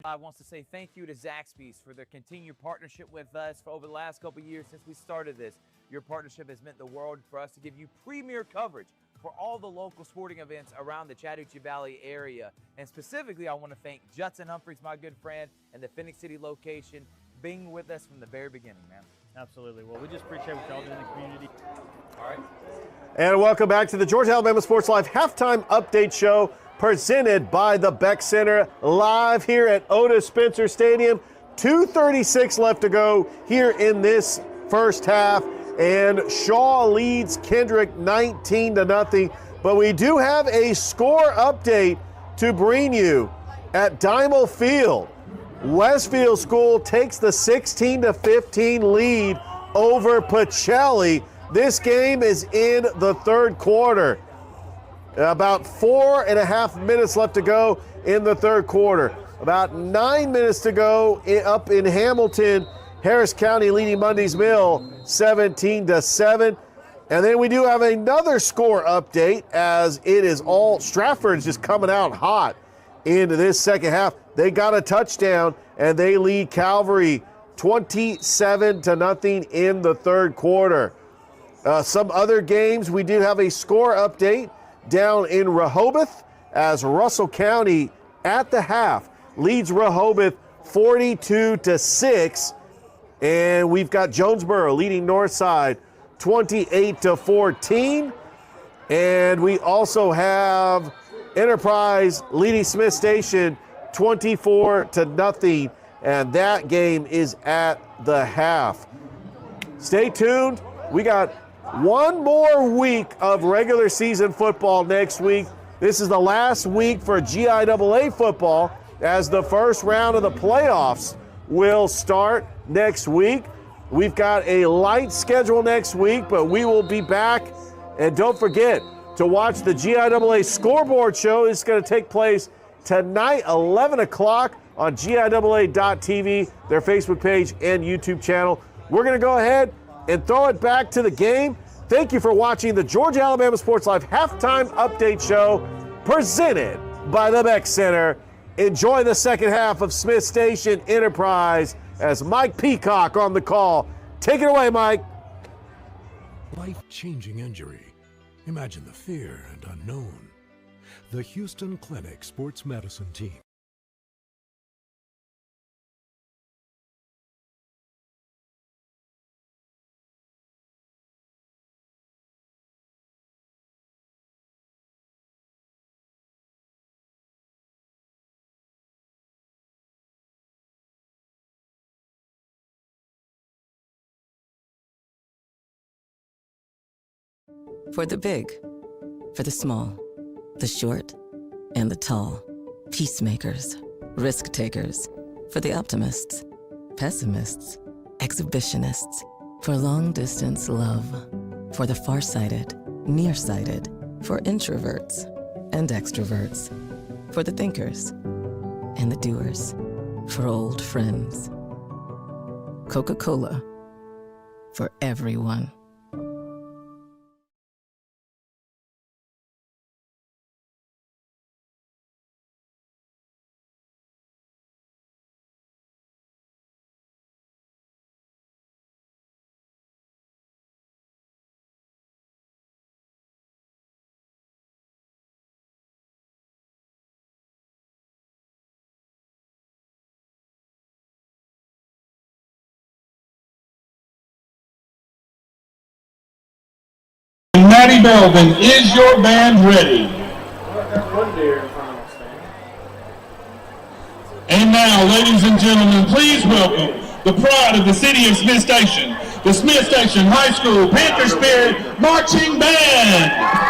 I wants to say thank you to Zaxby's for their continued partnership with us for over the last couple of years since we started this. Your partnership has meant the world for us to give you premier coverage for all the local sporting events around the Chattahoochee Valley area. And specifically, I want to thank Judson Humphreys, my good friend, and the Phoenix City location, being with us from the very beginning, man. Absolutely. Well, we just appreciate what y'all do in the community. All right. And welcome back to the Georgia Alabama Sports Live Halftime Update Show, presented by the Beck Center, live here at Otis Spencer Stadium. 2:36 left to go here in this first half, and Shaw leads Kendrick 19-0. But we do have a score update to bring you at Dymo Field. Westfield School takes the 16-15 lead over Pacelli. This game is in the third quarter. About 4.5 minutes left to go in the third quarter. About 9 minutes to go up in Hamilton. Harris County leading Mundy's Mill 17-7. And then we do have another score update as it is all Stratford's just coming out hot into this second half. They got a touchdown and they lead Calvary 27-0 in the third quarter. Some other games, we do have a score update down in Rehoboth as Russell County at the half leads Rehoboth 42-6. And we've got Jonesboro leading Northside 28-14. And we also have Enterprise leading Smith Station 24-0. And that game is at the half. Stay tuned. We got one more week of regular season football next week. This is the last week for GIAA football as the first round of the playoffs will start next week. We've got a light schedule next week, but we will be back. And don't forget to watch the GIAA scoreboard show. It's going to take place tonight, 11 o'clock on GIAA.tv, their Facebook page and YouTube channel. We're going to go ahead and throw it back to the game. Thank you for watching the Georgia Alabama Sports Live Halftime Update Show, presented by the Beck Center. Enjoy the second half of Smith Station Enterprise as Mike Peacock on the call. Take it away, Mike. Life-changing injury. Imagine the fear and unknown. the Houston Clinic Sports Medicine Team. For the big, for the small, the short, and the tall. Peacemakers, risk takers. For the optimists, pessimists, exhibitionists. For long distance love. For the farsighted, nearsighted. For introverts and extroverts. For the thinkers and the doers. For old friends. Coca-Cola. For everyone. Maddie Belvin, is your band ready? And now, ladies and gentlemen, please welcome the pride of the city of Smith Station, the Smith Station High School Panther Spirit Marching Band.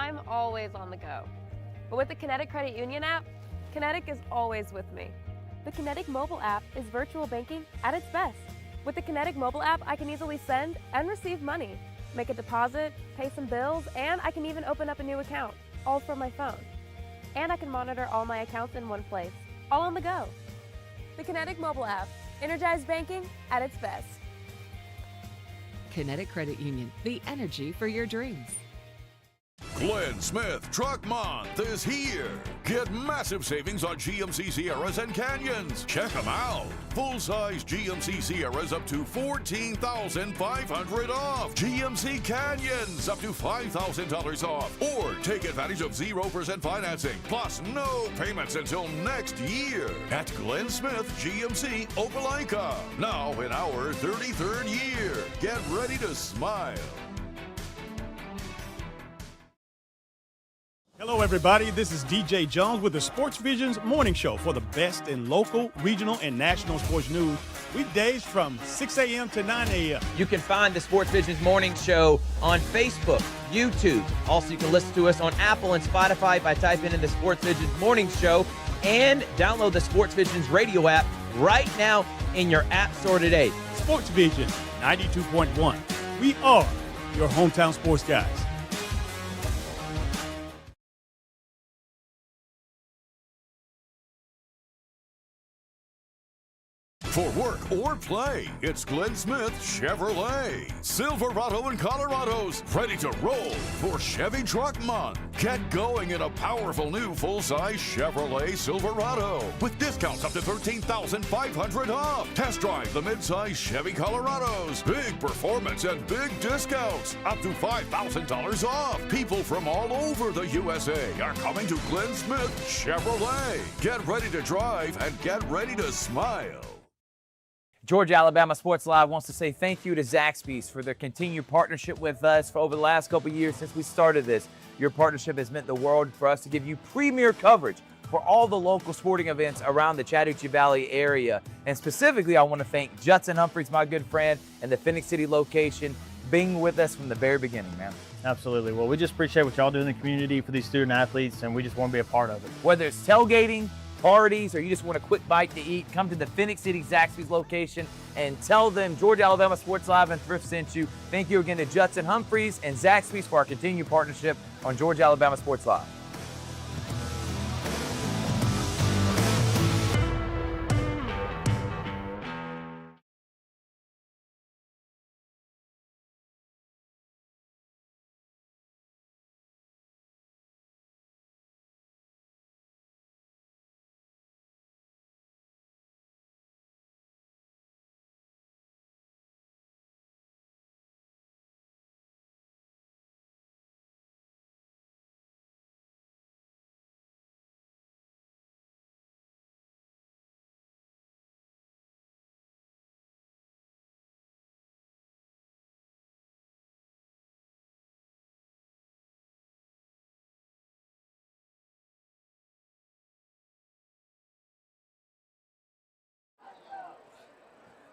I'm always on the go. But with the Kinetic Credit Union app, Kinetic is always with me. The Kinetic mobile app is virtual banking at its best. With the Kinetic mobile app, I can easily send and receive money, make a deposit, pay some bills, and I can even open up a new account, all from my phone. And I can monitor all my accounts in one place, all on the go. The Kinetic mobile app, energized banking at its best. Kinetic Credit Union, the energy for your dreams. Glenn Smith Truck Month is here. Get massive savings on GMC Sierras and Canyons. Check them out. Full-size GMC Sierras up to $14,500 off. GMC Canyons up to $5,000 off. Or take advantage of 0% financing, plus no payments until next year. At Glenn Smith GMC Opelika. Now in our 33rd year. Get ready to smile. Hello, everybody. This is DJ Jones with the Sports Visions Morning Show for the best in local, regional, and national sports news. Weekdays from 6 a.m. to 9 a.m. You can find the Sports Visions Morning Show on Facebook, YouTube. Also, you can listen to us on Apple and Spotify by typing in the Sports Visions Morning Show, and download the Sports Visions radio app right now in your app store today. Sports Vision 92.1. We are your hometown sports guys. For work or play, it's Glenn Smith Chevrolet. Silverado and Colorado's ready to roll for Chevy Truck Month. Get going in a powerful new full-size Chevrolet Silverado with discounts up to $13,500 off. Test drive the mid-size Chevy Colorados. Big performance and big discounts up to $5,000 off. People from all over the USA are coming to Glenn Smith Chevrolet. Get ready to drive and get ready to smile. Georgia Alabama Sports Live wants to say thank you to Zaxby's for their continued partnership with us for over the last couple of years since we started this. Your partnership has meant the world for us to give you premier coverage for all the local sporting events around the Chattahoochee Valley area. And specifically, I want to thank Judson Humphreys, my good friend, and the Phoenix City location, being with us from the very beginning, man. Absolutely. Well, we just appreciate what y'all do in the community for these student athletes, and we just want to be a part of it. Whether it's tailgating, parties, or you just want a quick bite to eat, come to the Phoenix City Zaxby's location and tell them Georgia Alabama Sports Live and Thrift sent you. Thank you again to Judson Humphreys and Zaxby's for our continued partnership on Georgia Alabama Sports Live.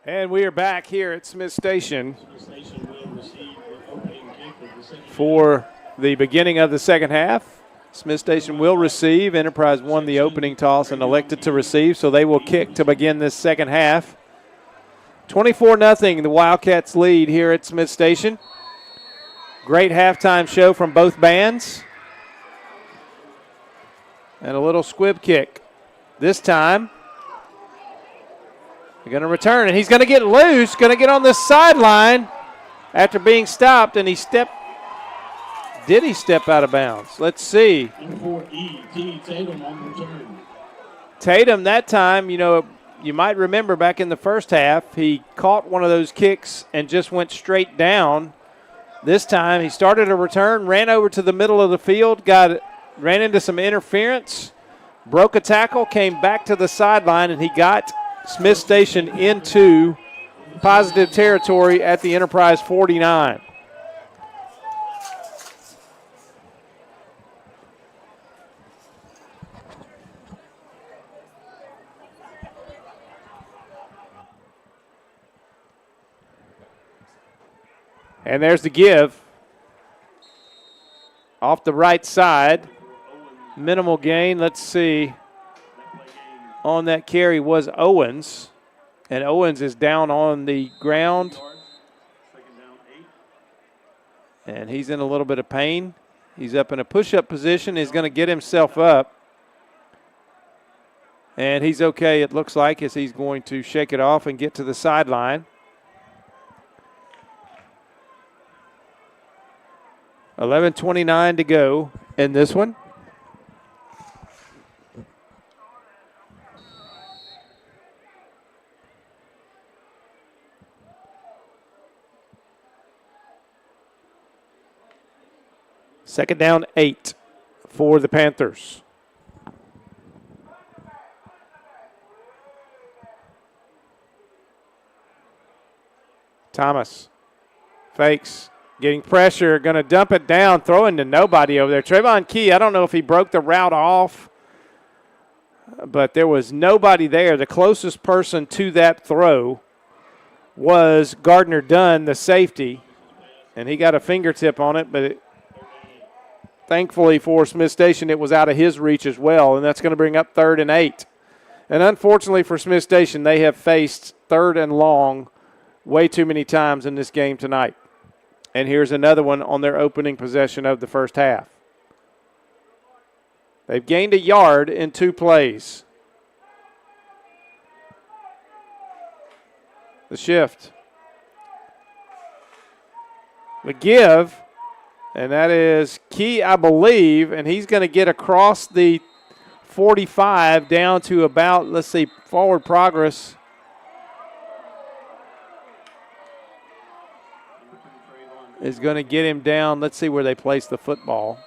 And we are back here at Smith Station for the beginning of the second half. Smith Station will receive. Enterprise won the opening toss and elected to receive, so they will kick to begin this second half. 24-0, the Wildcats lead here at Smith Station. Great halftime show from both bands. And a little squib kick. This time, they're going to return, and he's going to get loose, going to get on the sideline after being stopped, and did he step out of bounds? Let's see. Tatum that time, you might remember back in the first half, he caught one of those kicks and just went straight down. This time he started a return, ran over to the middle of the field, ran into some interference, broke a tackle, came back to the sideline, and he got Smith Station into positive territory at the Enterprise 49. And there's the give. off the right side. Minimal gain. Let's see. On that carry was Owens. And Owens is down on the ground. And he's in a little bit of pain. He's up in a push-up position. He's going to get himself up. And he's okay, it looks like, as he's going to shake it off and get to the sideline. 11:29 to go in this one. Second down, 8 for the Panthers. Thomas fakes, getting pressure, going to dump it down, throwing to nobody over there. Trayvon Key, I don't know if he broke the route off, but there was nobody there. The closest person to that throw was Gardner Dunn, the safety, and he got a fingertip on it, but thankfully for Smith Station, it was out of his reach as well, and that's going to bring up 3rd and 8. And unfortunately for Smith Station, they have faced 3rd and long way too many times in this game tonight. And here's another one on their opening possession of the first half. They've gained a yard in 2 plays. The shift. The give, and that is Key, I believe, and he's going to get across the 45 down to about, let's see, forward progress. Is going to get him down. Let's see where they place the football.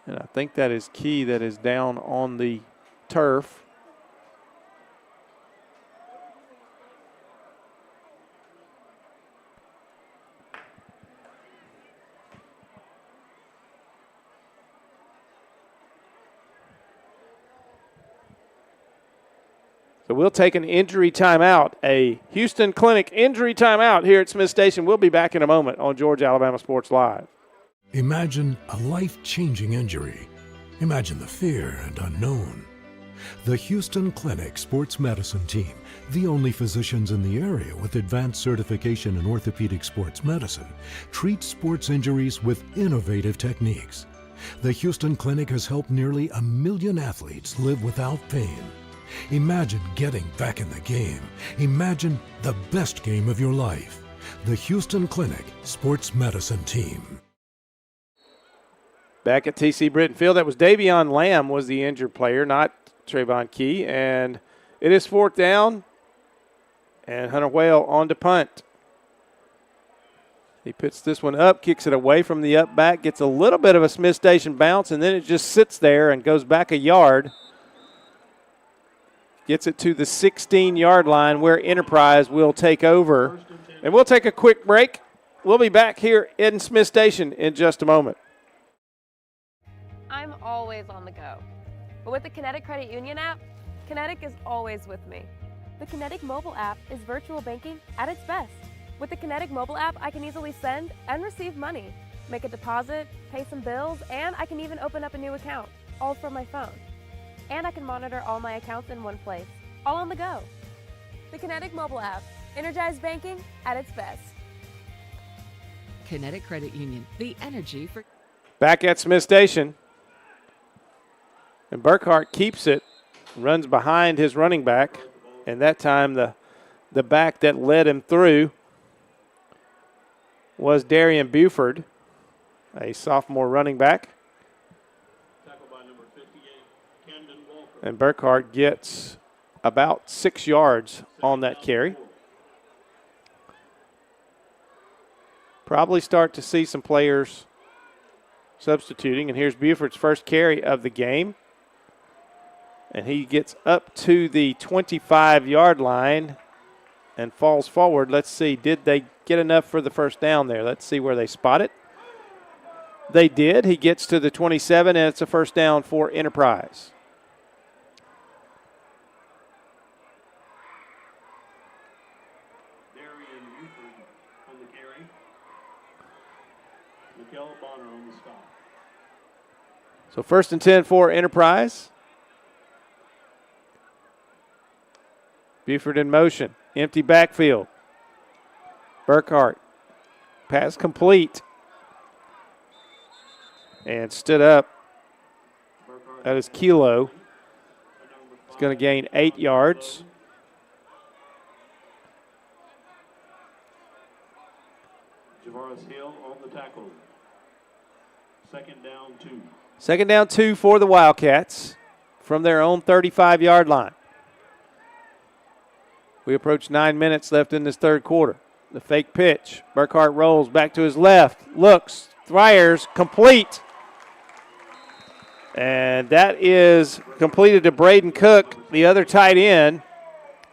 And I think that is Key that is down on the turf. So we'll take an injury timeout, a Houston Clinic injury timeout here at Smith Station. We'll be back in a moment on Georgia Alabama Sports Live. Imagine a life-changing injury. Imagine the fear and unknown. The Houston Clinic Sports Medicine Team, the only physicians in the area with advanced certification in orthopedic sports medicine, treats sports injuries with innovative techniques. The Houston Clinic has helped nearly 1 million athletes live without pain. Imagine getting back in the game. Imagine the best game of your life. The Houston Clinic Sports Medicine Team. Back at TC Britton Field, that was Davion Lamb was the injured player, not Trayvon Key. And it is 4th down, and Hunter Whale on to punt. He puts this one up, kicks it away from the up back, gets a little bit of a Smith Station bounce, and then it just sits there and goes back a yard. Gets it to the 16-yard line where Enterprise will take over. And we'll take a quick break. We'll be back here in Smith Station in just a moment. I'm always on the go. But with the Kinetic Credit Union app, Kinetic is always with me. The Kinetic mobile app is virtual banking at its best. With the Kinetic mobile app, I can easily send and receive money, make a deposit, pay some bills, and I can even open up a new account, all from my phone. And I can monitor all my accounts in one place, all on the go. The Kinetic mobile app, energized banking at its best. Kinetic Credit Union, the energy for... Back at Smith Station. And Burkhart keeps it, runs behind his running back, and that time the back that led him through was Darian Buford, a sophomore running back. And Burkhart gets about 6 yards on that carry. Probably start to see some players substituting. And here's Buford's first carry of the game. And he gets up to the 25-yard line and falls forward. Let's see, did they get enough for the first down there? Let's see where they spot it. They did. He gets to the 27, and it's a first down for Enterprise. So 1st and 10 for Enterprise. Buford in motion. Empty backfield. Burkhart. Pass complete. And stood up. That is Kilo. He's going to gain 8 yards. Javaris Hill on the tackle. 2nd down 2. 2nd down 2 for the Wildcats from their own 35-yard line. We approach 9 minutes left in this third quarter. The fake pitch. Burkhart rolls back to his left. Looks. Fires. Complete. And that is completed to Braden Cook, the other tight end.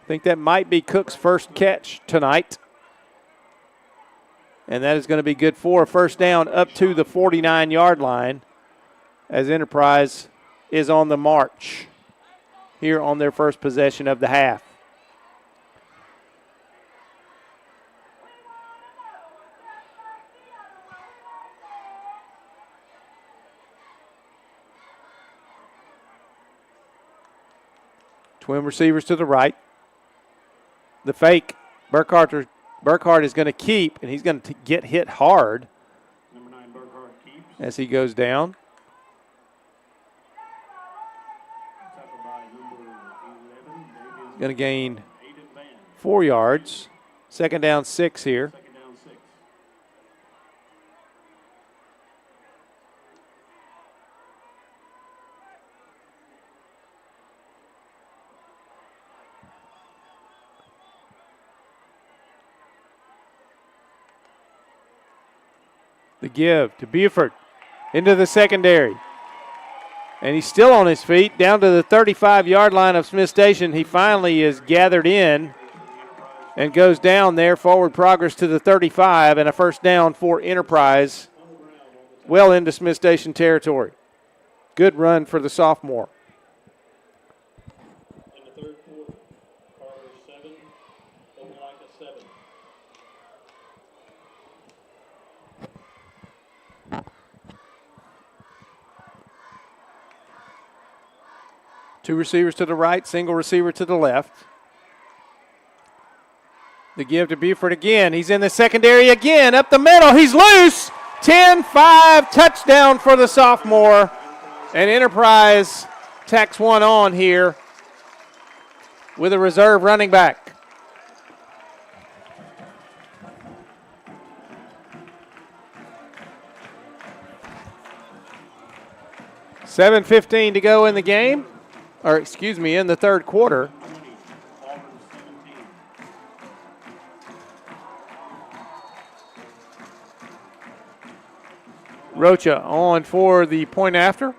I think that might be Cook's first catch tonight. And that is going to be good for a first down up to the 49-yard line as Enterprise is on the march here on their first possession of the half. Twin receivers to the right. The fake. Burkhart is going to keep, and he's going to get hit hard as he goes down. Going to gain 4 yards. 2nd down 6 here. The give to Buford into the secondary. And he's still on his feet down to the 35-yard line of Smith Station. He finally is gathered in and goes down there. Forward progress to the 35 and a first down for Enterprise well into Smith Station territory. Good run for the sophomore. In the third quarter, Carter 7, Opelika 7. Two receivers to the right, single receiver to the left. The give to Buford again. He's in the secondary again, up the middle. He's loose. 10-5, touchdown for the sophomore. And Enterprise tacks one on here with a reserve running back. $7:15 to go in the game. Or excuse me, in the third quarter. Rocha on for the point after.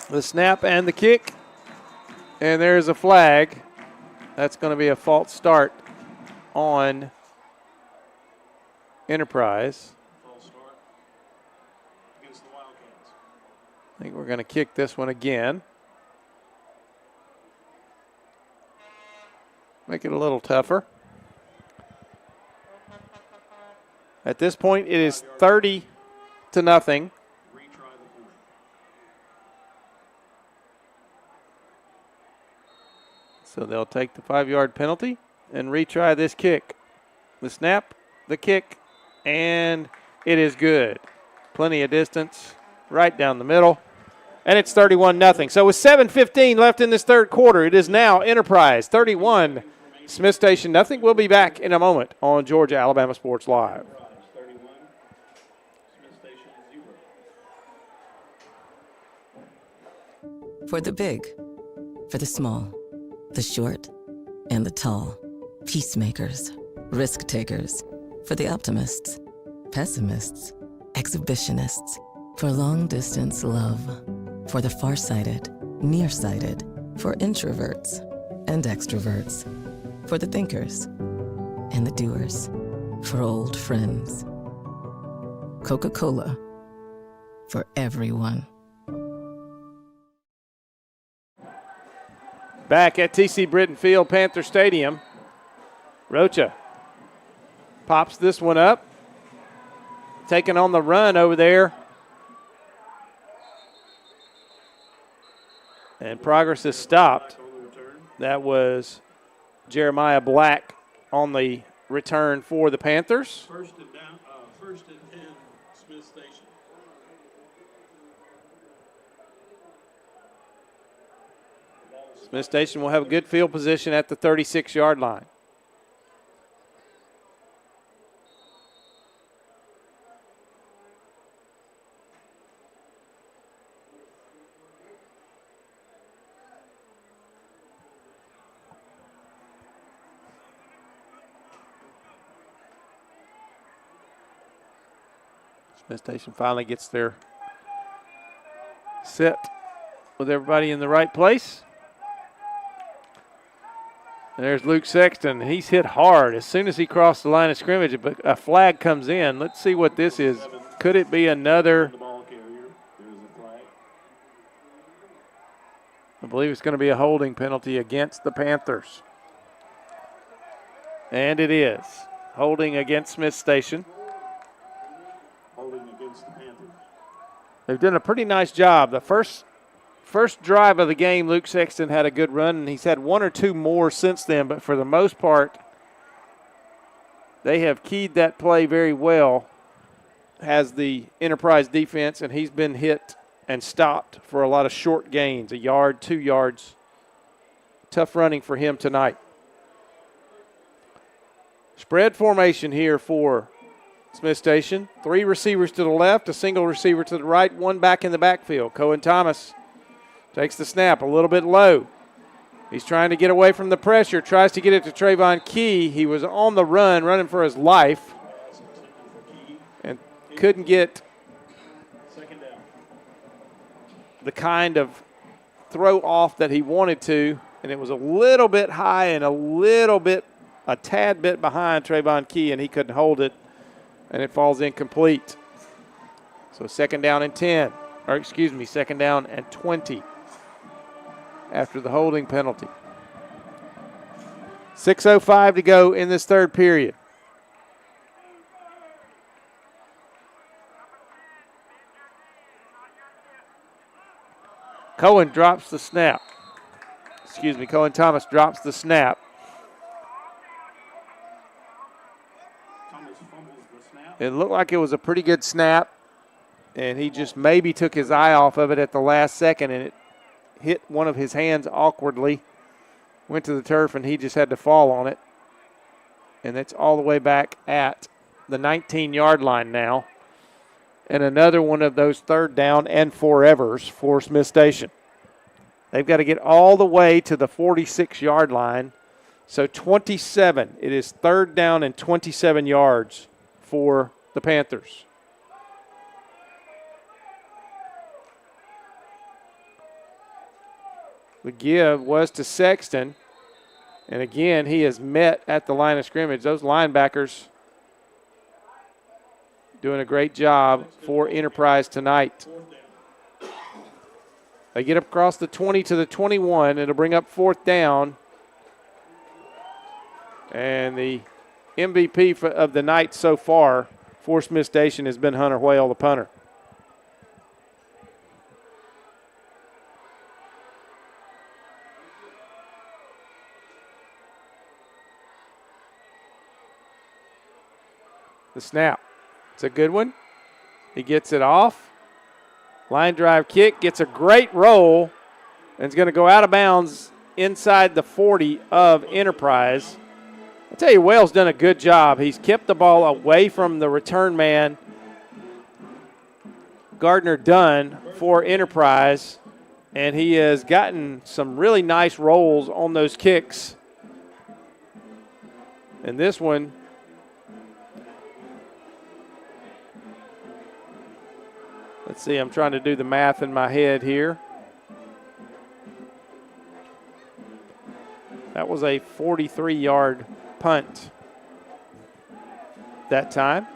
The snap and the kick. And there's a flag. That's going to be a false start on Enterprise. False start against the Wildcats. I think we're going to kick this one again. Make it a little tougher. At this point, it is 30-0. So they'll take the 5-yard penalty and retry this kick. The snap, the kick, and it is good. Plenty of distance, right down the middle. And it's 31-0. So with 7:15 left in this third quarter, it is now Enterprise 31, Smith Station nothing. We'll be back in a moment on Georgia Alabama Sports Live. For the big, for the small, the short, and the tall. Peacemakers, risk takers. For the optimists, pessimists, exhibitionists. For long distance love. For the farsighted, nearsighted. For introverts and extroverts. For the thinkers and the doers. For old friends. Coca-Cola. For everyone. Back at TC Britton Field, Panther Stadium. Rocha pops this one up. Taking on the run over there. And progress is stopped. That was Jeremiah Black on the return for the Panthers. First and 10, Smith Station. Smith Station will have a good field position at the 36-yard line. Smith Station finally gets their set with everybody in the right place. And there's Luke Sexton. He's hit hard as soon as he crossed the line of scrimmage, but a flag comes in. Let's see what this is. Could it be another? I believe it's going to be a holding penalty against the Panthers. And it is. Holding against Smith Station. Holding against the Panthers. They've done a pretty nice job. The first drive of the game, Luke Sexton had a good run, and he's had one or two more since then, but for the most part, they have keyed that play very well, has the Enterprise defense, and he's been hit and stopped for a lot of short gains, a yard, 2 yards. Tough running for him tonight. Spread formation here for Smith Station. 3 receivers to the left, a single receiver to the right, 1 back in the backfield. Cohen Thomas takes the snap a little bit low. He's trying to get away from the pressure, tries to get it to Trayvon Key. He was on the run, running for his life, and couldn't get the kind of throw off that he wanted to, and it was a little bit high and a tad bit behind Trayvon Key, and he couldn't hold it, and it falls incomplete. So second down and 20 after the holding penalty. 6:05 to go in this third period. Cohen drops the snap. Cohen Thomas drops the snap. It looked like it was a pretty good snap, and he just maybe took his eye off of it at the last second, and it hit one of his hands awkwardly, went to the turf, and he just had to fall on it. And that's all the way back at the 19-yard line now. And another one of those third down and forevers for Smith Station. They've got to get all the way to the 46-yard line. So 27. It is third down and 27 yards for the Panthers. The give was to Sexton. And again, he is met at the line of scrimmage. Those linebackers doing a great job for Enterprise tonight. They get across the 20 to the 21. It'll bring up fourth down. And the MVP of the night so far for Smith Station has been Hunter Whale, the punter. The snap. It's a good one. He gets it off. Line drive kick, gets a great roll, and it's going to go out of bounds inside the 40 of Enterprise. I tell you, Wales done a good job. He's kept the ball away from the return man, Gardner Dunn, for Enterprise, and he has gotten some really nice rolls on those kicks. And this one, let's see, I'm trying to do the math in my head here. That was a 43-yard punt that time.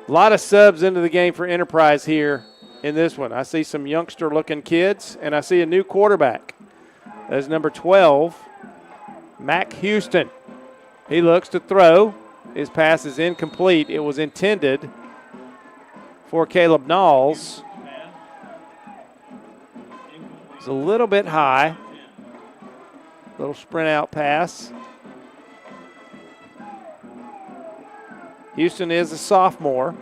A lot of subs into the game for Enterprise here in this one. I see some youngster-looking kids, and I see a new quarterback. That's number 12, Mac Houston. He looks to throw. His pass is incomplete. It was intended for Caleb Knowles. It's a little bit high. Little sprint out pass. Houston is a sophomore.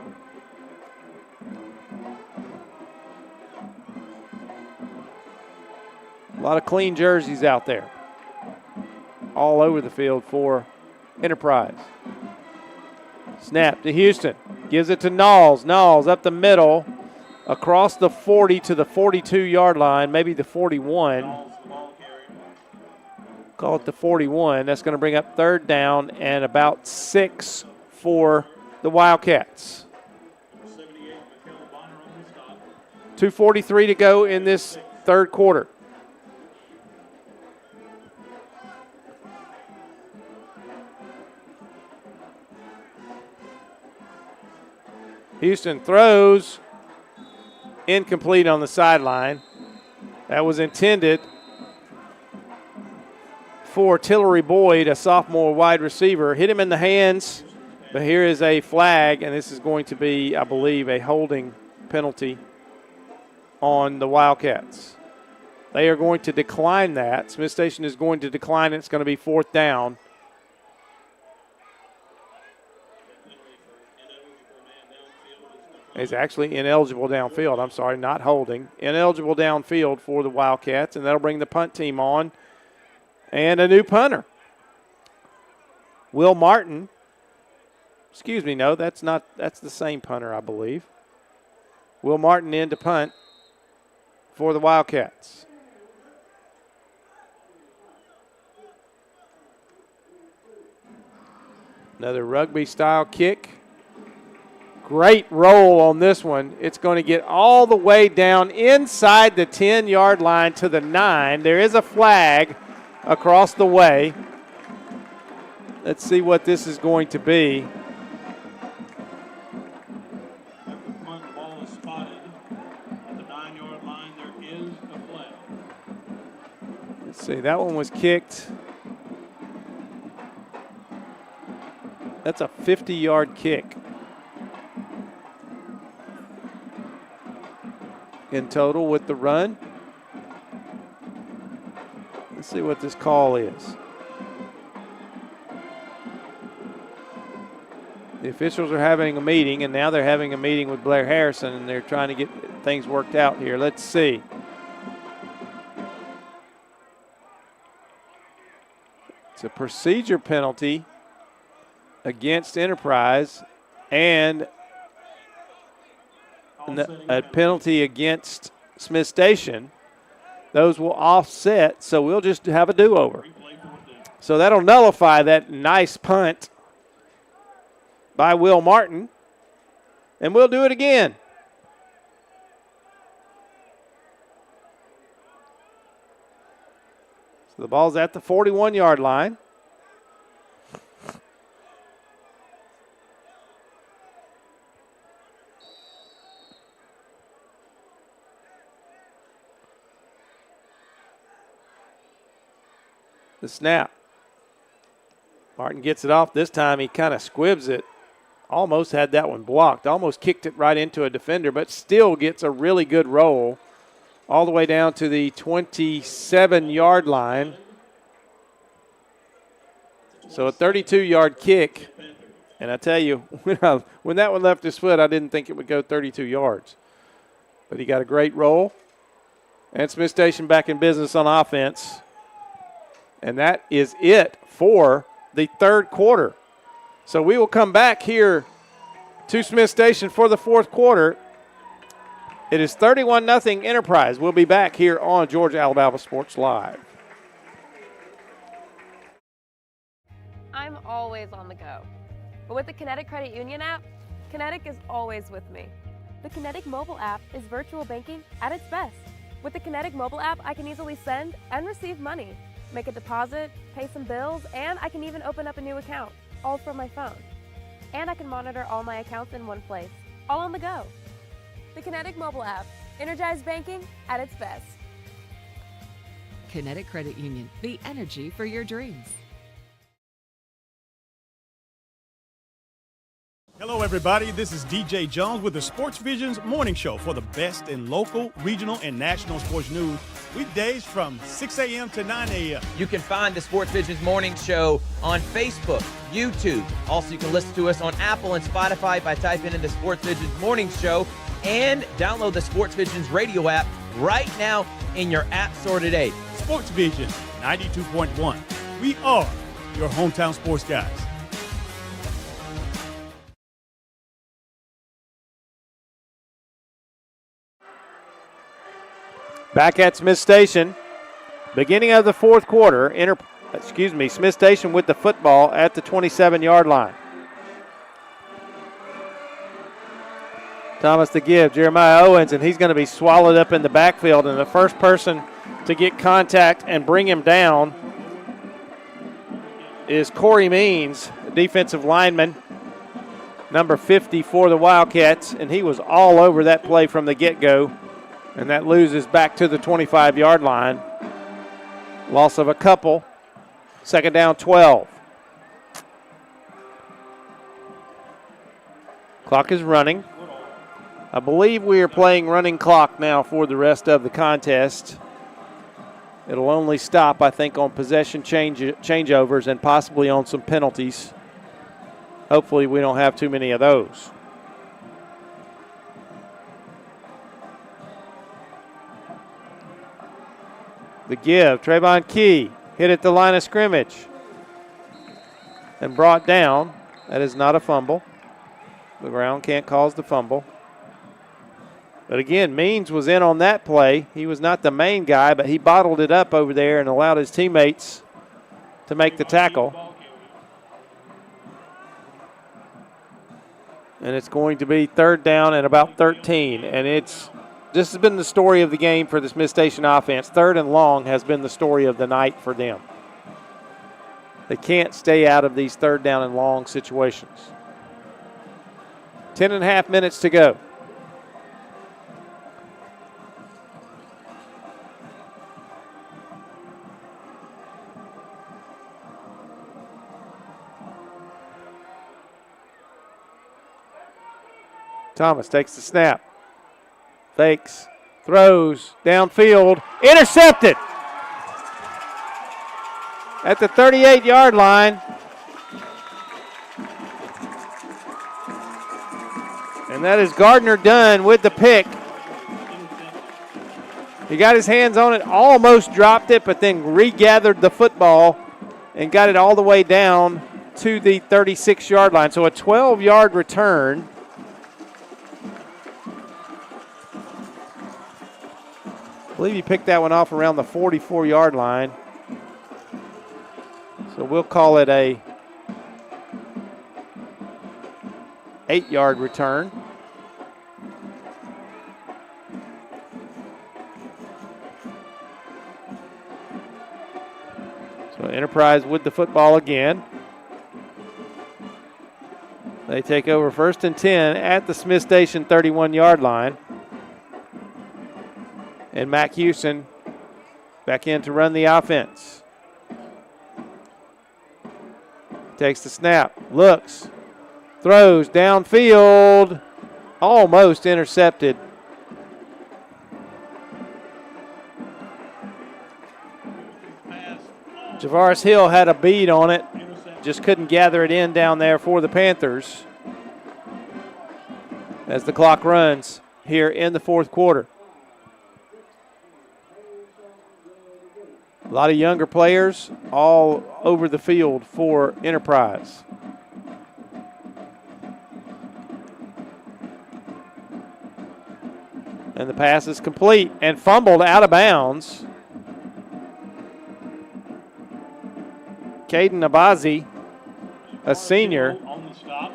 A lot of clean jerseys out there. All over the field for Enterprise. Snap to Houston. Gives it to Knowles. Knowles up the middle. Across the 40 to the 42-yard line. Maybe the 41. Call it the 41. That's going to bring up third down and about 6 for the Wildcats. 2:43 to go in this third quarter. Houston throws, incomplete on the sideline. That was intended for Tillery Boyd, a sophomore wide receiver. Hit him in the hands, but here is a flag, and this is going to be, I believe, a holding penalty on the Wildcats. They are going to decline that. Smith Station is going to decline it. It's going to be fourth down. Is actually ineligible downfield. I'm sorry, not holding. Ineligible downfield for the Wildcats, and that'll bring the punt team on. And a new punter. Will Martin. Excuse me, no, that's the same punter, I believe. Will Martin in to punt for the Wildcats. Another rugby-style kick. Great roll on this one. It's going to get all the way down inside the 10-yard line to the 9. There is a flag across the way. Let's see what this is going to be. The ball is spotted at the 9-yard line. There is a flag. Let's see. That one was kicked. That's a 50-yard kick. In total with the run. Let's see what this call is. The officials are having a meeting, and now they're having a meeting with Blair Harrison, and they're trying to get things worked out here. Let's see. It's a procedure penalty against Enterprise and a penalty against Smith Station. Those will offset, so we'll just have a do-over. So that'll nullify that nice punt by Will Martin, and we'll do it again. So the ball's at the 41-yard line. The snap. Martin gets it off. This time he kind of squibs it. Almost had that one blocked. Almost kicked it right into a defender, but still gets a really good roll all the way down to the 27-yard line. So a 32-yard kick. And I tell you, when that one left his foot, I didn't think it would go 32 yards. But he got a great roll. And Smith Station back in business on offense. And that is it for the third quarter. So we will come back here to Smith Station for the fourth quarter. It is 31-0 Enterprise. We'll be back here on Georgia Alabama Sports Live. I'm always on the go. But with the Kinetic Credit Union app, Kinetic is always with me. The Kinetic mobile app is virtual banking at its best. With the Kinetic mobile app, I can easily send and receive money, make a deposit, pay some bills, and I can even open up a new account, all from my phone. And I can monitor all my accounts in one place, all on the go. The Kinetic mobile app, energized banking at its best. Kinetic Credit Union, the energy for your dreams. Hello, everybody. This is DJ Jones with the Sports Visions Morning Show for the best in local, regional, and national sports news. Weekdays from 6 a.m. to 9 a.m. You can find the Sports Visions Morning Show on Facebook, YouTube. Also, you can listen to us on Apple and Spotify by typing in the Sports Visions Morning Show, and download the Sports Visions radio app right now in your app store today. Sports Vision 92.1. We are your hometown sports guys. Back at Smith Station, beginning of the fourth quarter, Smith Station with the football at the 27-yard line. Thomas to give, Jeremiah Owens, and he's going to be swallowed up in the backfield, and the first person to get contact and bring him down is Corey Means, defensive lineman, number 50 for the Wildcats, and he was all over that play from the get-go. And that loses back to the 25-yard line. Loss of a couple. Second down, 12. Clock is running. I believe we are playing running clock now for the rest of the contest. It'll only stop, I think, on possession changeovers and possibly on some penalties. Hopefully we don't have too many of those. The give, Trayvon Key hit at the line of scrimmage and brought down. That is not a fumble. The ground can't cause the fumble. But again, Means was in on that play. He was not the main guy, but he bottled it up over there and allowed his teammates to make the tackle. And it's going to be third down and about 13. And this has been the story of the game for the Smith Station offense. Third and long has been the story of the night for them. They can't stay out of these third down and long situations. 10.5 minutes to go. Thomas takes the snap. Fakes, throws, downfield, intercepted at the 38-yard line. And that is Gardner Dunn with the pick. He got his hands on it, almost dropped it, but then regathered the football and got it all the way down to the 36-yard line. So a 12-yard return. I believe he picked that one off around the 44-yard line. So we'll call it a 8-yard return. So Enterprise with the football again. They take over 1st and 10 at the Smith Station 31-yard line. And Mac Houston back in to run the offense. Takes the snap, looks, throws downfield, almost intercepted. Javaris Hill had a bead on it, just couldn't gather it in down there for the Panthers as the clock runs here in the fourth quarter. A lot of younger players all over the field for Enterprise. And the pass is complete and fumbled out of bounds. Caden Abazi, a senior, On the stop.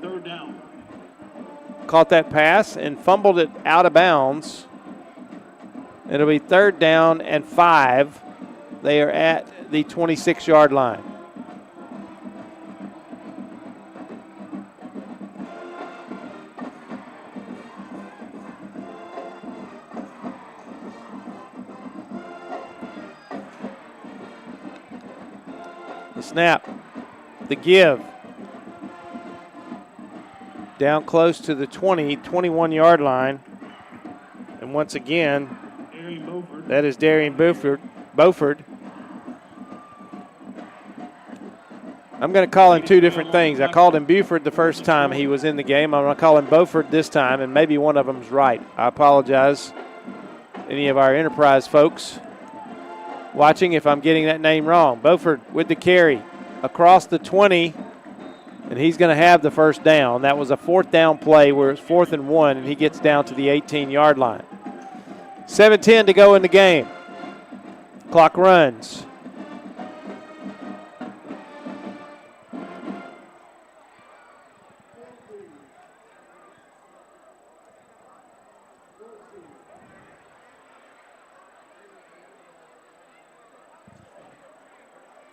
Third down. caught that pass and fumbled it out of bounds. It'll be third down and 5. They are at the 26-yard line. The snap, the give. down close to the 21-yard line. And once again, that is Darian Beaufort. I'm going to call him two different things. I called him Buford the first time he was in the game. I'm going to call him Beaufort this time, and maybe one of them's right. I apologize, any of our Enterprise folks watching, if I'm getting that name wrong. Beaufort with the carry across the 20, and he's going to have the first down. That was a 4th down play where it's 4th and 1, and he gets down to the 18-yard line. 7:10 to go in the game. Clock runs.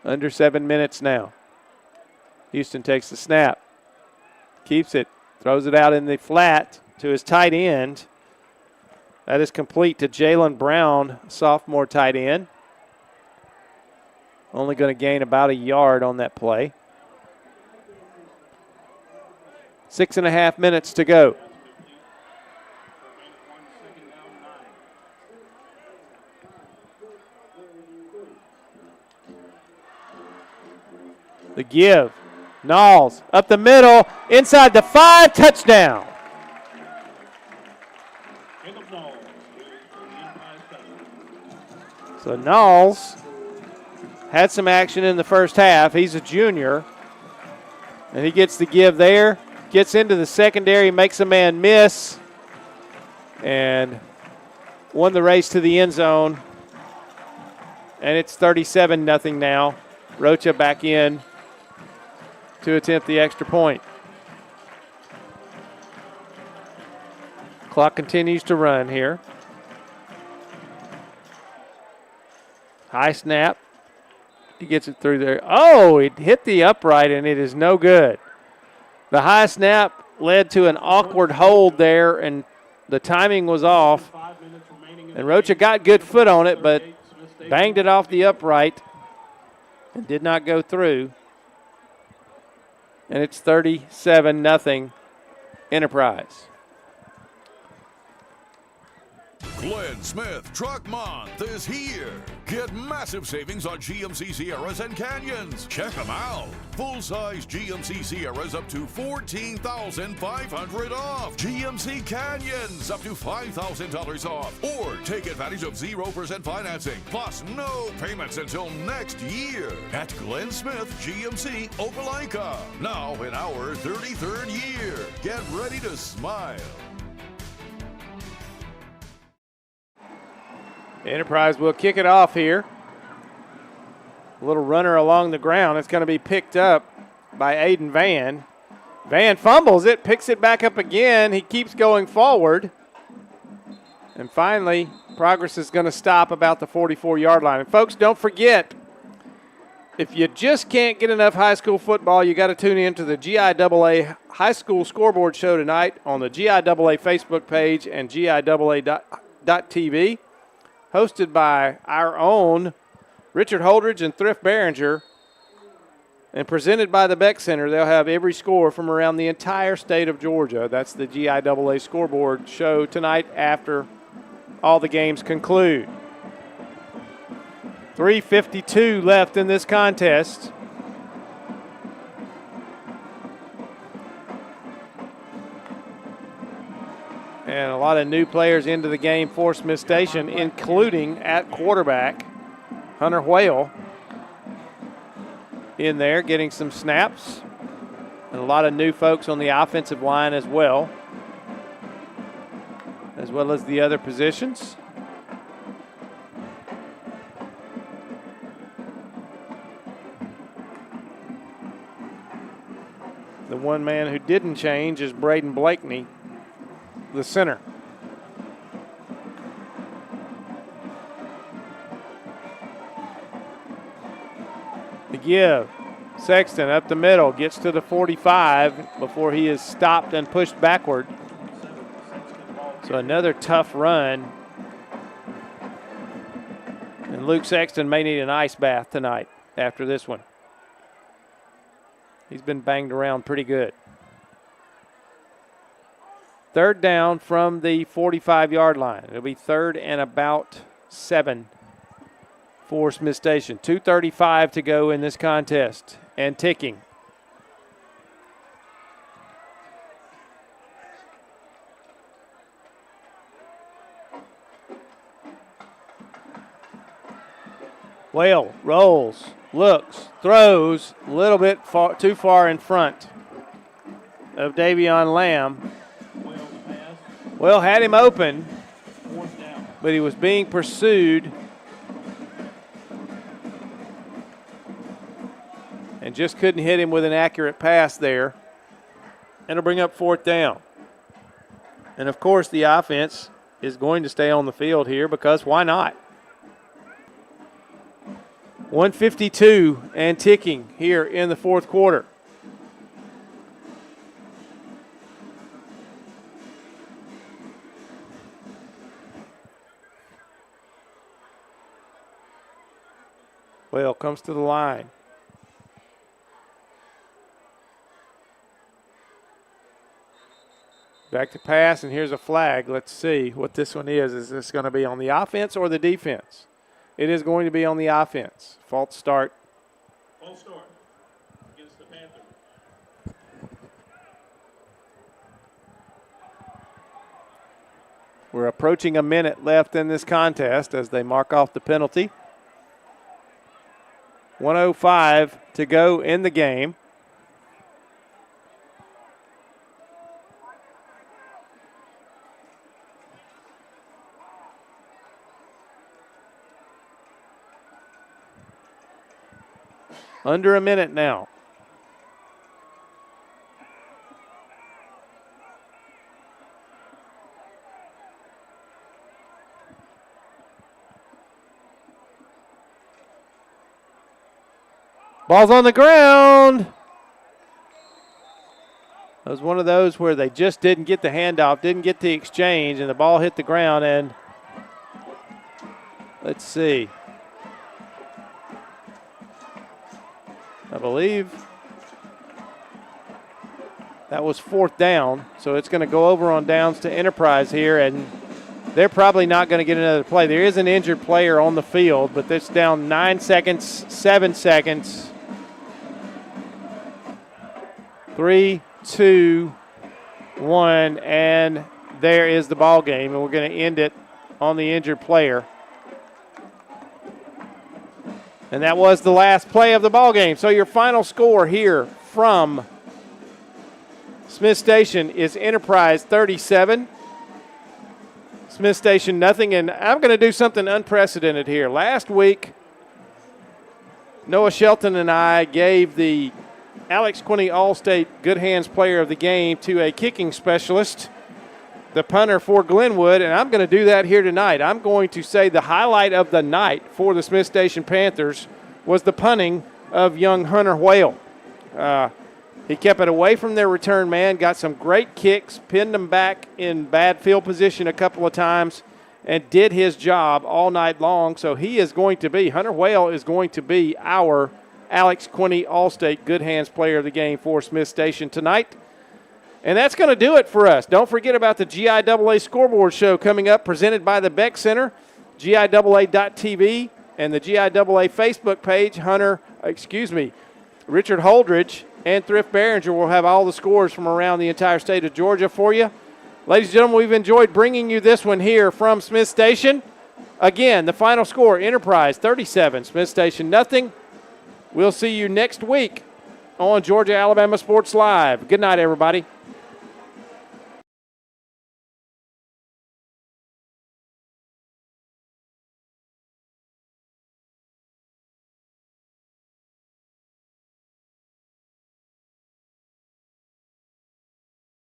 Under 7 minutes now. Houston takes the snap, keeps it, throws it out in the flat to his tight end. That is complete to Jalen Brown, sophomore tight end. Only going to gain about a yard on that play. 6.5 minutes to go. The give. Knowles up the middle, inside the 5, touchdown. So Knowles had some action in the first half. He's a junior, and he gets the give there. Gets into the secondary, makes a man miss, and won the race to the end zone. And it's 37-0 now. Rocha back in to attempt the extra point. Clock continues to run here. High snap. He gets it through there. Oh, it hit the upright, and it is no good. The high snap led to an awkward hold there, and the timing was off. And Rocha got good foot on it, but banged it off the upright and did not go through. And it's 37-0 Enterprise. Glenn Smith Truck Month is here. Get massive savings on GMC Sierras and Canyons. Check them out. Full-size GMC Sierras up to $14,500 off. GMC Canyons up to $5,000 off. Or take advantage of 0% financing, plus no payments until next year. At Glenn Smith GMC Opelika. Now in our 33rd year. Get ready to smile. Enterprise will kick it off here. A little runner along the ground. It's going to be picked up by Aiden Van. Van fumbles it, picks it back up again. He keeps going forward. And finally, progress is going to stop about the 44-yard line. And folks, don't forget, if you just can't get enough high school football, you got to tune in to the GIAA High School Scoreboard Show tonight on the GIAA Facebook page and GIAA.tv. Hosted by our own Richard Holdridge and Thrift Behringer, and presented by the Beck Center. They'll have every score from around the entire state of Georgia. That's the GIAA Scoreboard Show tonight after all the games conclude. 3:52 left in this contest. And a lot of new players into the game for Smith Station, including at quarterback, Hunter Whale in there getting some snaps. And a lot of new folks on the offensive line as well as the other positions. The one man who didn't change is Braden Blakeney, the center. The give. Sexton up the middle, gets to the 45 before he is stopped and pushed backward. So another tough run. And Luke Sexton may need an ice bath tonight after this one. He's been banged around pretty good. Third down from the 45-yard line. It'll be third and about 7 for Smith Station. 2:35 to go in this contest and ticking. Whale rolls, looks, throws, a little bit too far in front of Davion Lamb. Well, had him open, but he was being pursued and just couldn't hit him with an accurate pass there. And it'll bring up 4th down. And, of course, the offense is going to stay on the field here because why not? 1:52 and ticking here in the fourth quarter. Well, comes to the line. Back to pass, and here's a flag. Let's see what this one is. Is this going to be on the offense or the defense? It is going to be on the offense. False start. False start against the Panthers. We're approaching a minute left in this contest as they mark off the penalty. 1:05 to go in the game. Under a minute now. Ball's on the ground. It was one of those where they just didn't get the handoff, didn't get the exchange, and the ball hit the ground. And let's see. I believe that was 4th down, so it's going to go over on downs to Enterprise here, and they're probably not going to get another play. There is an injured player on the field, but it's down 9 seconds, 7 seconds. 3, 2, 1, and there is the ball game, and we're going to end it on the injured player. And that was the last play of the ball game. So your final score here from Smith Station is Enterprise 37, Smith Station nothing. And I'm going to do something unprecedented here. Last week, Noah Shelton and I gave the Alex Quinney All-State Good Hands Player of the Game to a kicking specialist, the punter for Glenwood, and I'm going to do that here tonight. I'm going to say the highlight of the night for the Smith Station Panthers was the punting of young Hunter Whale. He kept it away from their return man, got some great kicks, pinned them back in bad field position a couple of times, and did his job all night long. So he is going to be, Hunter Whale is going to be our Alex Quinney All-State Good Hands Player of the Game for Smith Station tonight. And that's going to do it for us. Don't forget about the GIAA Scoreboard Show coming up, presented by the Beck Center, GIAA.TV, and the GIAA Facebook page. Richard Holdridge and Thrift Behringer will have all the scores from around the entire state of Georgia for you. Ladies and gentlemen, we've enjoyed bringing you this one here from Smith Station. Again, the final score, Enterprise 37, Smith Station nothing. We'll see you next week on Georgia-Alabama Sports Live. Good night, everybody.